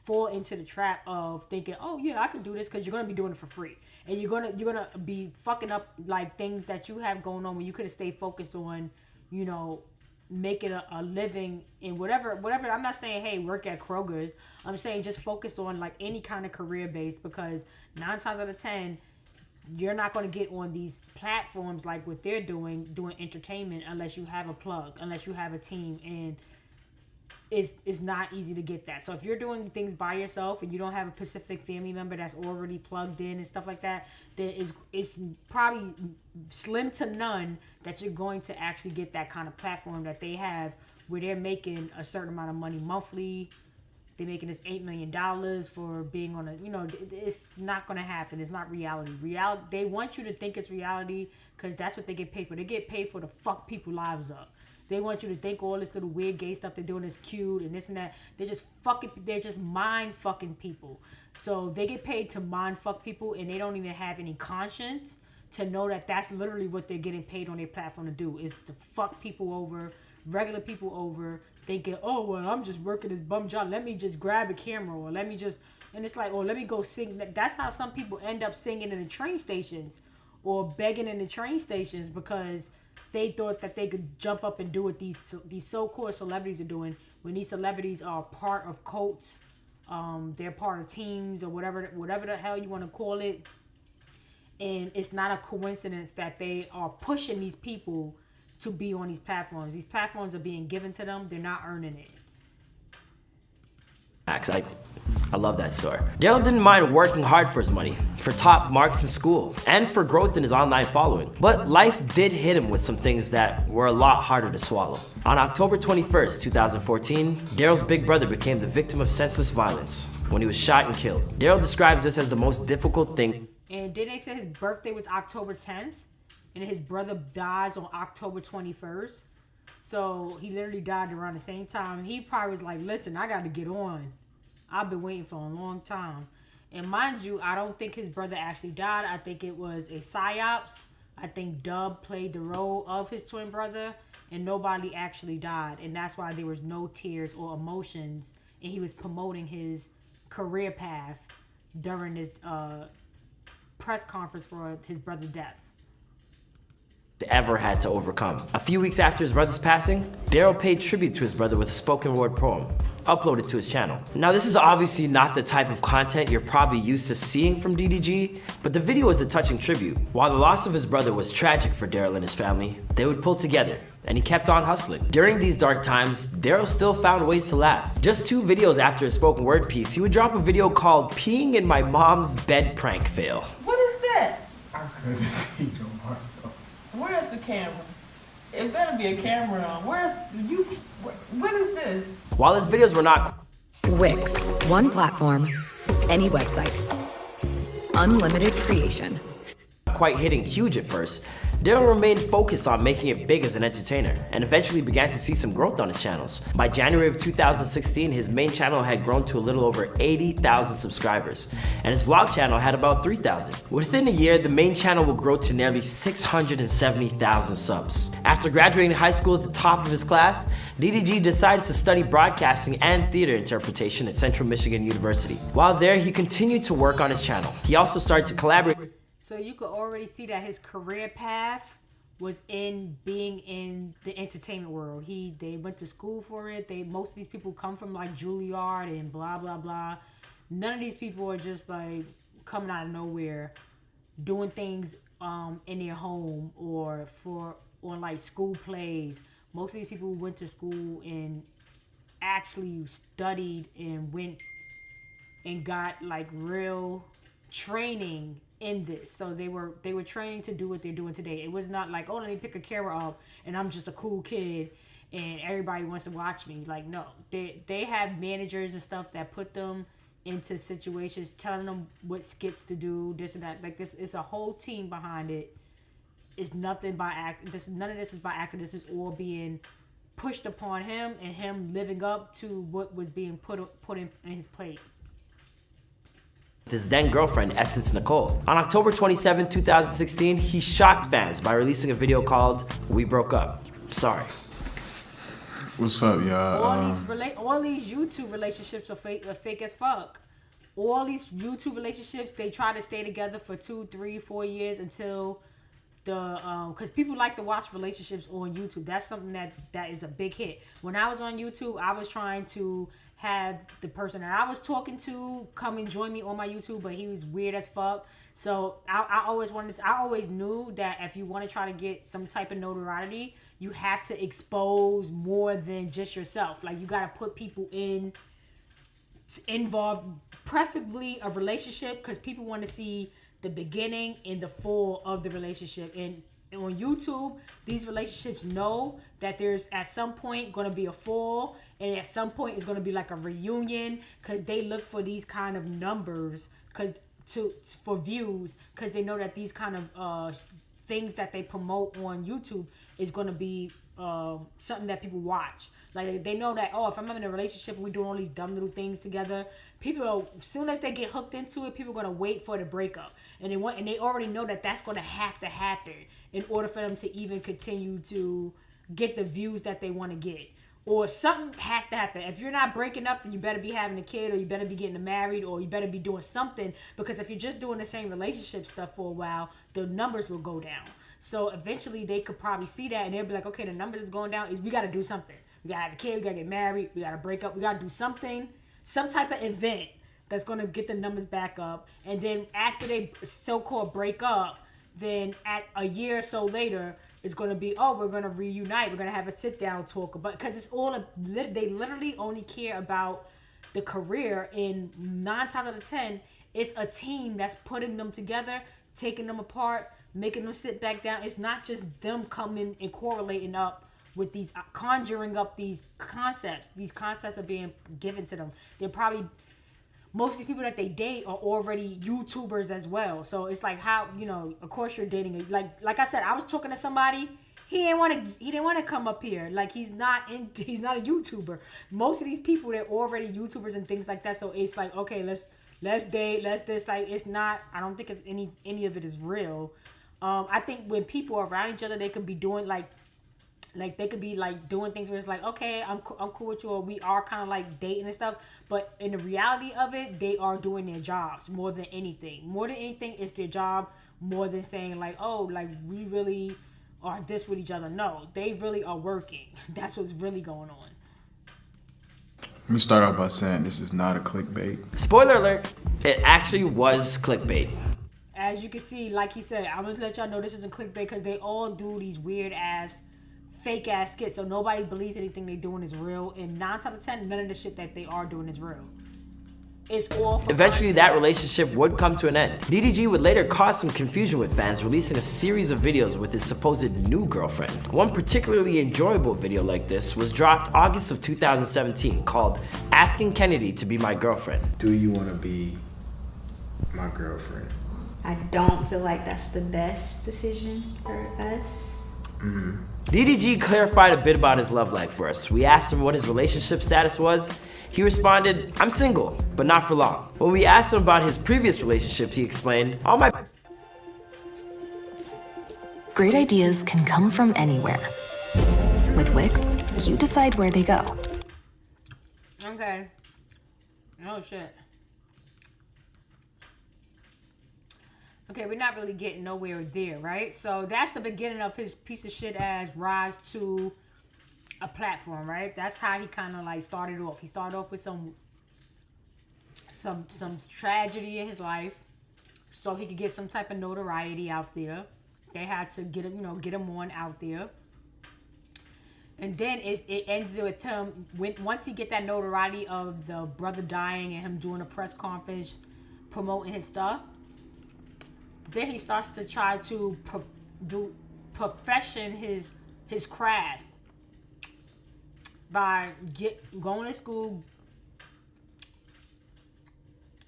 fall into the trap of thinking, oh yeah, I can do this, because you're gonna be doing it for free, and you're gonna be fucking up like things that you have going on when you could have stayed focused on, you know, making a living in whatever. I'm not saying, hey, work at Kroger's. I'm saying just focus on like any kind of career base, because 9 times out of 10, you're not going to get on these platforms like what they're doing entertainment, unless you have a plug, unless you have a team, and it's not easy to get that. So if you're doing things by yourself and you don't have a specific family member that's already plugged in and stuff like that, then it's probably slim to none that you're going to actually get that kind of platform that they have, where they're making a certain amount of money monthly. They're making this $8 million for being on a, you know, it's not going to happen. It's not reality. They want you to think it's reality, because that's what they get paid for. They get paid for to fuck people's lives up. They want you to think all this little weird gay stuff they're doing is cute and this and that. They're just mind fucking people. So they get paid to mind fuck people, and they don't even have any conscience to know that that's literally what they're getting paid on their platform to do, is to fuck people over, regular people over, thinking, oh, well, I'm just working this bum job. Let me just grab a camera, or let me just, and it's like, oh, let me go sing. That's how some people end up singing in the train stations or begging in the train stations, because they thought that they could jump up and do what these so-called celebrities are doing, when these celebrities are part of cults, they're part of teams, or whatever the hell you want to call it. And it's not a coincidence that they are pushing these people to be on these platforms. These platforms are being given to them. They're not earning it. I love that story. Daryl didn't mind working hard for his money, for top marks in school, and for growth in his online following. But life did hit him with some things that were a lot harder to swallow. On October 21st, 2014, Daryl's big brother became the victim of senseless violence when he was shot and killed. Daryl describes this as the most difficult thing. And didn't they say his birthday was October 10th? And his brother dies on October 21st? So he literally died around the same time. He probably was like, listen, I got to get on. I've been waiting for a long time. And mind you, I don't think his brother actually died. I think it was a psyops. I think Dub played the role of his twin brother, and nobody actually died. And that's why there was no tears or emotions. And he was promoting his career path during this press conference for his brother's death. Ever had to overcome. A few weeks after his brother's passing, Daryl paid tribute to his brother with a spoken word poem, uploaded to his channel. Now, this is obviously not the type of content you're probably used to seeing from DDG, but the video is a touching tribute. While the loss of his brother was tragic for Daryl and his family, they would pull together, and he kept on hustling. During these dark times, Daryl still found ways to laugh. Just 2 videos after his spoken word piece, he would drop a video called "Peeing in My Mom's Bed Prank Fail." What is that? Because it's you know myself. Where's the camera? It better be a camera on. Where's you? What is this? While his videos were not Wix, one platform, any website, unlimited creation. quite hitting huge at first, Daryl remained focused on making it big as an entertainer, and eventually began to see some growth on his channels. By January of 2016, his main channel had grown to a little over 80,000 subscribers, and his vlog channel had about 3,000. Within a year, the main channel would grow to nearly 670,000 subs. After graduating high school at the top of his class, DDG decided to study broadcasting and theater interpretation at Central Michigan University. While there, he continued to work on his channel. He also started to collaborate. So you could already see that his career path was in being in the entertainment world. They went to school for it. Most of these people come from like Juilliard and blah blah blah. None of these people are just like coming out of nowhere, doing things in their home or on like school plays. Most of these people went to school and actually studied and went and got like real training in this. So they were training to do what they're doing today. It was not like, oh, let me pick a camera up and I'm just a cool kid and everybody wants to watch me. Like, no, they have managers and stuff that put them into situations, telling them what skits to do, this and that. Like, this is a whole team behind it. It's nothing by act. None of this is by accident. This is all being pushed upon him and him living up to what was being put in his plate. His then girlfriend, Essence Nicole. On October 27, 2016, he shocked fans by releasing a video called We Broke Up. Sorry. What's up, y'all? All these YouTube relationships are fake as fuck. All these YouTube relationships, they try to stay together for 2, 3, 4 years until because people like to watch relationships on YouTube. That's something that is a big hit. When I was on YouTube, I was trying to have the person that I was talking to come and join me on my YouTube, but he was weird as fuck. So I always knew that if you want to try to get some type of notoriety, you have to expose more than just yourself. Like, you got to put people involved, preferably a relationship, because people want to see the beginning and the fall of the relationship. And on YouTube, these relationships know that there's at some point going to be a fall, and at some point it's going to be like a reunion, because they look for these kind of numbers for views, because they know that these kind of things that they promote on YouTube is going to be something that people watch. Like, they know that, oh, if I'm in a relationship and we're doing all these dumb little things together, people, as soon as they get hooked into it, people are going to wait for the breakup. And they already know that that's going to have to happen in order for them to even continue to get the views that they want to get. Or something has to happen. If you're not breaking up, then you better be having a kid, or you better be getting married, or you better be doing something. Because if you're just doing the same relationship stuff for a while, the numbers will go down. So eventually they could probably see that, and they'll be like, okay, the numbers is going down. We got to do something. We got to have a kid. We got to get married. We got to break up. We got to do something, some type of event that's going to get the numbers back up. And then after they so-called break up, then at a year or so later, it's going to be, oh, we're going to reunite. We're going to have a sit-down talk. Because it's all, they literally only care about the career. And 9 times out of 10, it's a team that's putting them together, taking them apart, making them sit back down. It's not just them coming and correlating up with these, conjuring up these concepts. These concepts are being given to them. They're probably, most of these people that they date are already YouTubers as well. So it's like, how, of course you're dating. Like I said, I was talking to somebody. He didn't want to come up here. Like, he's not a YouTuber. Most of these people, they're already YouTubers and things like that. So it's like, okay, let's date, let's this. Like, it's not, I don't think it's any of it is real. I think when people are around each other, they can be doing like they could be like doing things where it's like, okay, I'm cool with you, or we are kind of like dating and stuff. But in the reality of it, they are doing their jobs more than anything. More than anything, it's their job, more than saying like, oh, like we really are this with each other. No, they really are working. That's what's really going on. Let me start off by saying this is not a clickbait. Spoiler alert, it actually was clickbait. As you can see, like he said, I'm going to let y'all know this isn't clickbait, because they all do these weird ass, fake ass skits. So nobody believes anything they're doing is real. And 9 times out of 10, none of the shit that they are doing is real. it's all for Eventually, content. that relationship would come to an end. DDG would later cause some confusion with fans, releasing a series of videos with his supposed new girlfriend. One particularly enjoyable video like this was dropped August of 2017 called Asking Kennedy to Be My Girlfriend. Do you want to be my girlfriend? I don't feel like that's the best decision for us. DDG clarified a bit about his love life for us. We asked him what his relationship status was. He responded, "I'm single, but not for long." When we asked him about his previous relationships, he explained, "All my Great ideas can come from anywhere. With Wix, you decide where they go. Okay. Oh shit. Okay, we're not really getting nowhere there, right? So that's the beginning of his piece of shit ass rise to a platform, right? That's how he kind of like started off. He started off with some tragedy in his life, so he could get some type of notoriety out there. They had to get him, get him on out there. And then it ends with him once he get that notoriety of the brother dying and him doing a press conference promoting his stuff. Then he starts to try to profession his craft by going to school,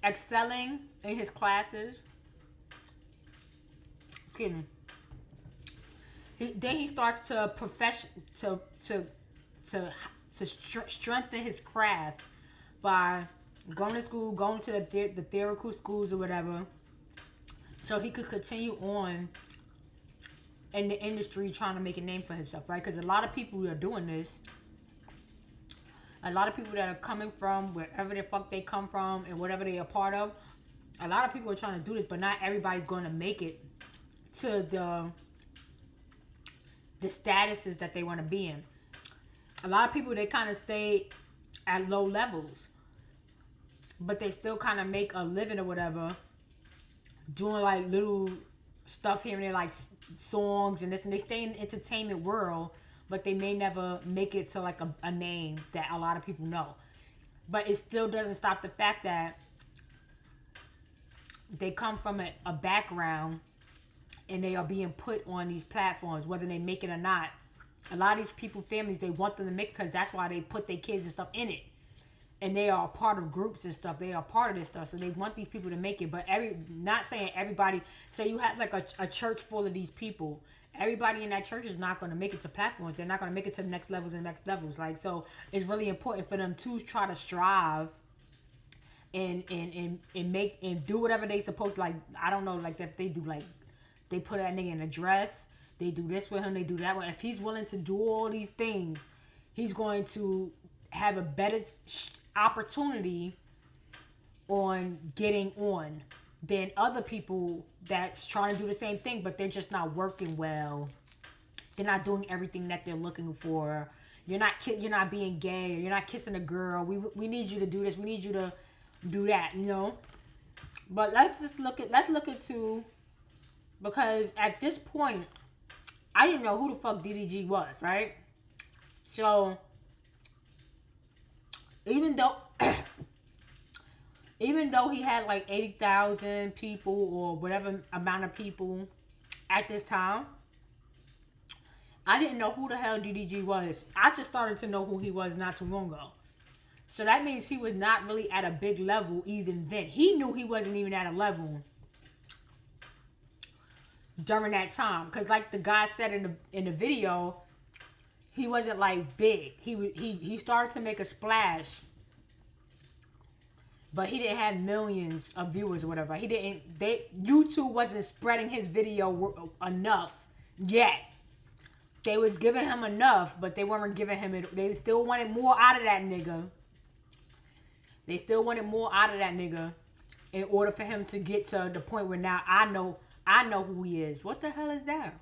excelling in his classes. Excuse me. Then he starts to strengthen his craft by going to school, going to the theoretical schools or whatever, so he could continue on in the industry trying to make a name for himself, right? Because a lot of people who are doing this, a lot of people that are coming from wherever the fuck they come from and whatever they are part of, a lot of people are trying to do this, but not everybody's going to make it to the statuses that they want to be in. A lot of people, they kind of stay at low levels, but they still kind of make a living or whatever, doing like little stuff here and there, like songs and this, and they stay in the entertainment world, but they may never make it to like a name that a lot of people know. But it still doesn't stop the fact that they come from a background and they are being put on these platforms, whether they make it or not. A lot of these people, families, they want them to make it because that's why they put their kids and stuff in it. And they are a part of groups and stuff. They are part of this stuff. So they want these people to make it. But not saying everybody. So you have like a church full of these people. Everybody in that church is not going to make it to platforms. They're not going to make it to the next levels and next levels. Like, so it's really important for them to try to strive and make and do whatever they supposed to, like, I don't know, like that they do, like they put that nigga in a dress, they do this with him, they do that with him. If he's willing to do all these things, he's going to have a better opportunity on getting on than other people that's trying to do the same thing, but they're just not working well. They're not doing everything that they're looking for. You're not being gay, or you're not kissing a girl. We need you to do this. We need you to do that, But let's look into, because at this point, I didn't know who the fuck DDG was, right? So even though he had like 80,000 people or whatever amount of people at this time, I didn't know who the hell DDG was. I just started to know who he was not too long ago. So that means he was not really at a big level even then. He knew he wasn't even at a level during that time, because like the guy said in the video, he wasn't like big. He started to make a splash, but he didn't have millions of viewers or whatever. YouTube wasn't spreading his video enough yet. They was giving him enough, but they weren't giving him it. They still wanted more out of that nigga. In order for him to get to the point where now I know who he is. What the hell is that?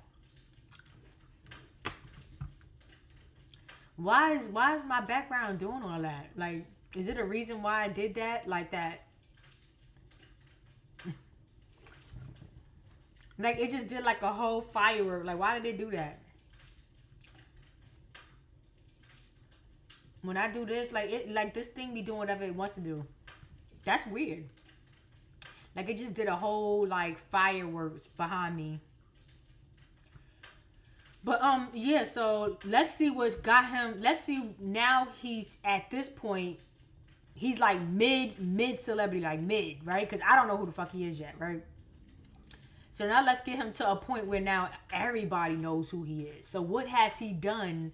Why is my background doing all that? Like, is it a reason why I did that? Like that? Like, it just did like a whole firework. Like, why did they do that? When I do this, like this thing be doing whatever it wants to do. That's weird. Like, it just did a whole, like, fireworks behind me. But, yeah, so let's see what's got him. Let's see, now he's at this point, he's like mid celebrity, like mid, right? Because I don't know who the fuck he is yet, right? So now let's get him to a point where now everybody knows who he is. So what has he done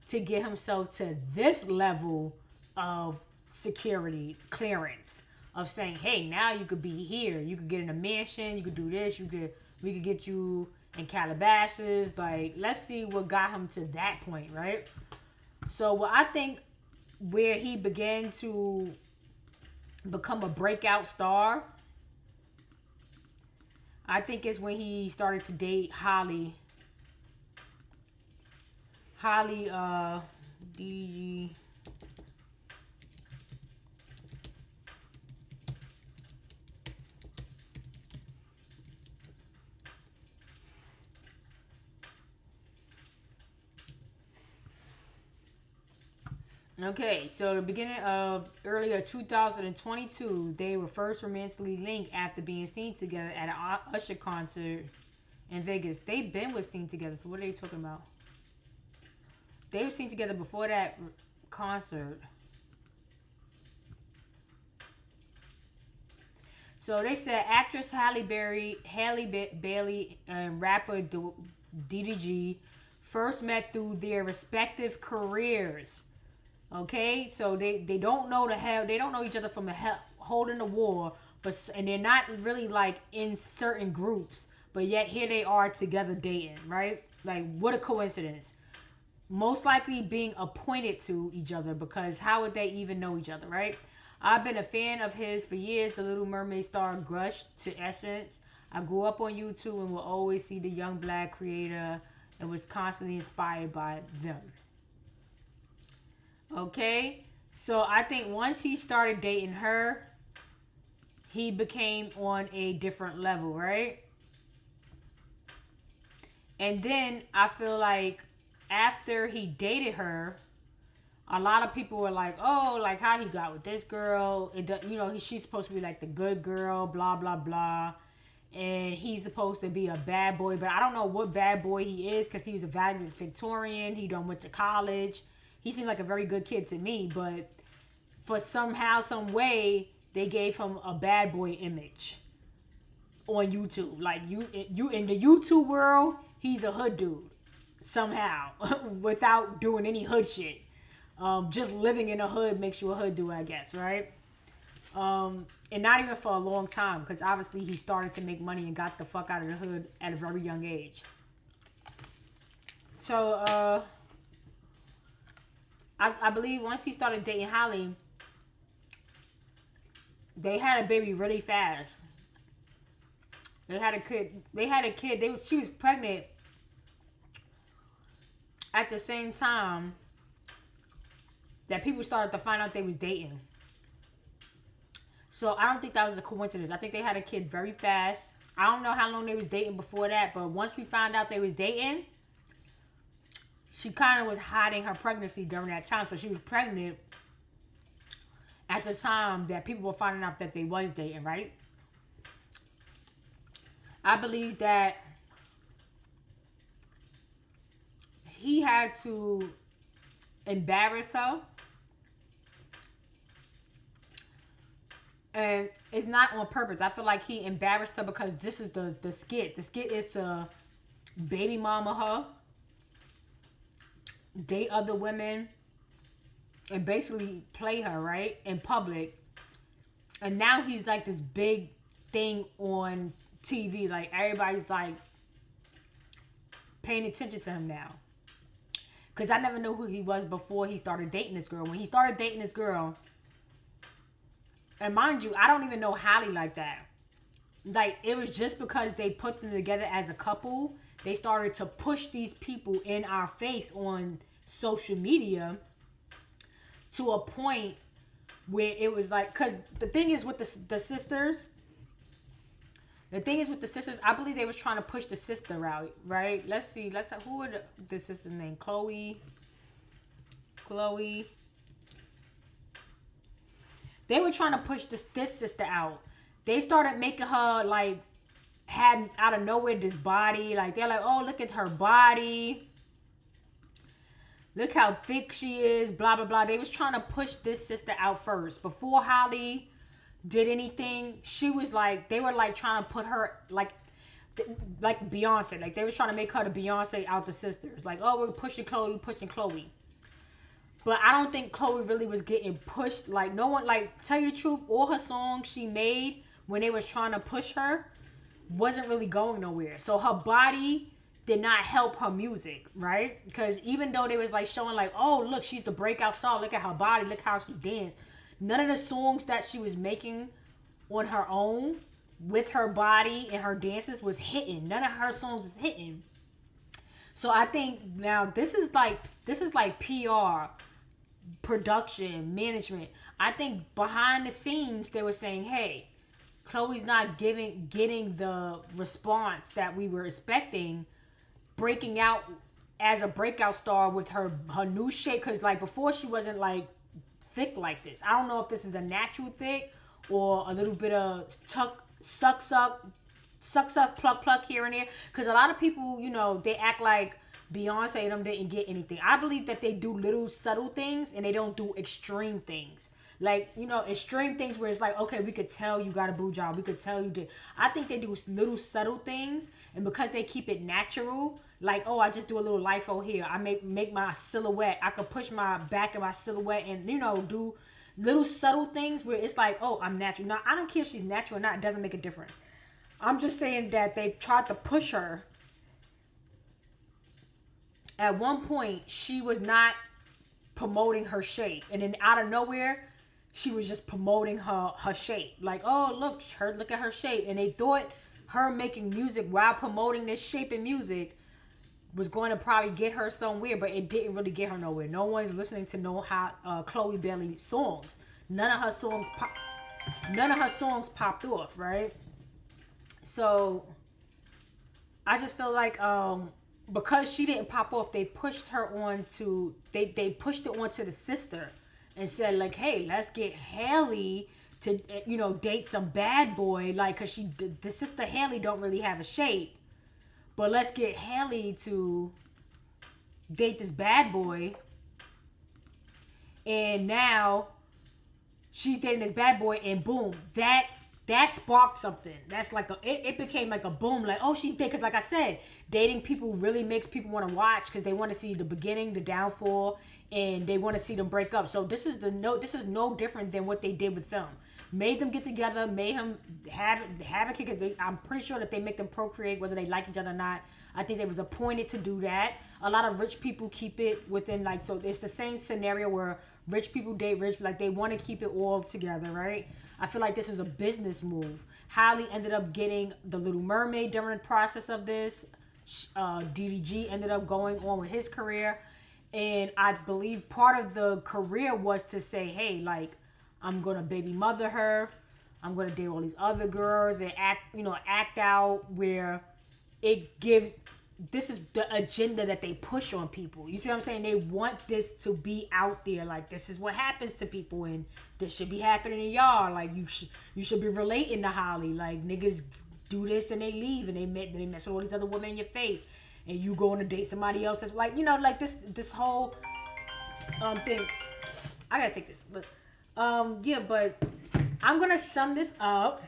to get himself to this level of security clearance? Of saying, hey, now you could be here. You could get in a mansion. You could do this. We could get you in Calabasas. Like, let's see what got him to that point, right? So what I think where he began to become a breakout star, I think is when he started to date Holly, DDG. Okay, so the beginning of earlier 2022, they were first romantically linked after being seen together at an Usher concert in Vegas. They've been seen together, so what are they talking about? They were seen together before that concert. So they said actress Halle Bailey and rapper DDG first met through their respective careers. Okay, so they don't know they don't know each other from a hole in the wall, and they're not really like in certain groups, but yet here they are together dating, right? Like, what a coincidence. Most likely being appointed to each other, because how would they even know each other, right? I've been a fan of his for years. The Little Mermaid star Grush to Essence. I grew up on YouTube and will always see the young black creator and was constantly inspired by them. Okay, so I think once he started dating her, he became on a different level, right? And then I feel like after he dated her, a lot of people were like, oh, like how he got with this girl. She's supposed to be like the good girl, blah, blah, blah. And he's supposed to be a bad boy, but I don't know what bad boy he is, because he was a valedictorian. He done went to college. He seemed like a very good kid to me, but for somehow, some way, they gave him a bad boy image on YouTube. Like, you in the YouTube world, he's a hood dude somehow, without doing any hood shit. Just living in a hood makes you a hood dude, I guess, right? And not even for a long time, because obviously he started to make money and got the fuck out of the hood at a very young age. So, I believe once he started dating Holly, they had a baby really fast. They had a kid. She was pregnant at the same time that people started to find out they was dating. So I don't think that was a coincidence. I think they had a kid very fast. I don't know how long they was dating before that, but once we found out they was dating, she kind of was hiding her pregnancy during that time. So she was pregnant at the time that people were finding out that they was dating, right? I believe that he had to embarrass her. And it's not on purpose. I feel like he embarrassed her because this is the skit. The skit is to baby mama her, date other women, and basically play her, right? In public. And now he's like this big thing on TV. Like, everybody's like paying attention to him now. Because I never knew who he was before he started dating this girl. When he started dating this girl, and mind you, I don't even know Holly like that. Like, it was just because they put them together as a couple, they started to push these people in our face on social media to a point where it was like, because the thing is with the sisters, I believe they was trying to push the sister out, right? Let's see, who are the sister's name? Chloe. they were trying to push this sister out. They started making her like had out of nowhere this body. Like they're like, oh, look at her body. Look how thick she is, blah, blah, blah. They was trying to push this sister out first. Before Holly did anything, she was like, they were like trying to put her like Beyonce. Like they was trying to make her the Beyonce out the sisters. Like, oh, we're pushing Chloe. But I don't think Chloe really was getting pushed. Like no one, like tell you the truth, all her songs she made when they was trying to push her wasn't really going nowhere. So her body did not help her music, right? Because even though they was like showing like, oh, look, she's the breakout star. Look at her body. Look how she danced. None of the songs that she was making on her own with her body and her dances was hitting. None of her songs was hitting. So I think now this is like PR, production, management. I think behind the scenes they were saying, hey, Chloe's not getting the response that we were expecting, breaking out as a breakout star with her new shape. Because like before she wasn't like thick like this. I don't know if this is a natural thick or a little bit of suck pluck here and there. Because a lot of people, you know, they act like Beyonce and them didn't get anything. I believe that they do little subtle things and they don't do extreme things. Like, you know, extreme things where it's like, okay, we could tell you got a boo job. We could tell you did. I think they do little subtle things. And because they keep it natural, like, oh, I just do a little lipo here. I make my silhouette. I could push my back of my silhouette and, you know, do little subtle things where it's like, oh, I'm natural. Now, I don't care if she's natural or not. It doesn't make a difference. I'm just saying that they tried to push her. At one point, she was not promoting her shape. And then out of nowhere, she was just promoting her shape. Like, oh, look at her shape. And they thought her making music while promoting this shape in music was going to probably get her somewhere, but it didn't really get her nowhere. No one's listening to Chloe Bailey songs. None of her songs popped off, right? So I just feel like because she didn't pop off, they pushed her they pushed it onto the sister and said like, hey, let's get Haley to, you know, date some bad boy, like, cause the sister Haley don't really have a shape, but let's get Haley to date this bad boy. And now she's dating this bad boy, and boom, that sparked something. That's like it became like a boom, like, oh, she's dating. Because like I said, dating people really makes people want to watch because they want to see the beginning, the downfall, and they want to see them break up. So this is no different than what they did with them. Made them get together, made him have a kid. I'm pretty sure that they make them procreate whether they like each other or not. I think they was appointed to do that. A lot of rich people keep it within, like, so it's the same scenario where rich people date rich, like they want to keep it all together, right? I feel like this was a business move. Hailey ended up getting the Little Mermaid during the process of this. DDG ended up going on with his career. And I believe part of the career was to say, hey, like, I'm going to baby mother her. I'm going to date all these other girls and act out where it gives, this is the agenda that they push on people. You see what I'm saying? They want this to be out there. Like, this is what happens to people and this should be happening to y'all. Like, you should be relating to Holly. Like, niggas do this and they leave and they mess with all these other women in your face. And you going to date somebody else that's like, you know, like this whole thing. I gotta take this. But yeah, but I'm gonna sum this up.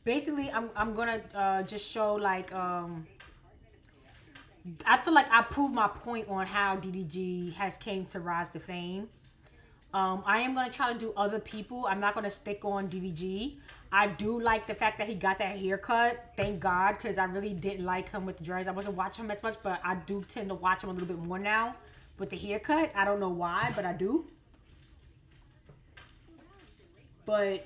Basically, I'm gonna just show like I feel like I proved my point on how DDG has came to rise to fame. I am gonna try to do other people. I'm not gonna stick on DDG. I do like the fact that he got that haircut. Thank God, because I really didn't like him with the dreads. I wasn't watching him as much, but I do tend to watch him a little bit more now with the haircut. I don't know why, but I do. But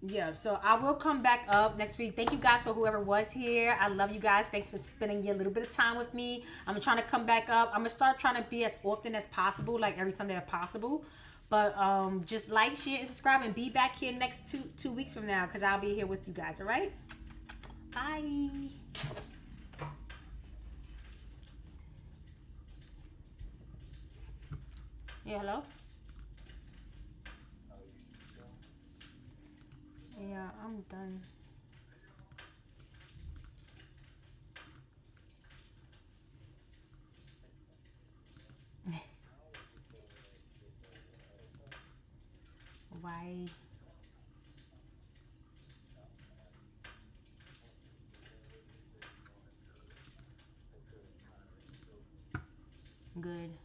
yeah, so I will come back up next week. Thank you guys for whoever was here. I love you guys. Thanks for spending a little bit of time with me. I'm trying to come back up. I'm gonna start trying to be as often as possible, like every Sunday if possible. But just like, share, and subscribe, and be back here next two weeks from now, because I'll be here with you guys. All right? Bye. Yeah, hello? Yeah, I'm done. Why? Good.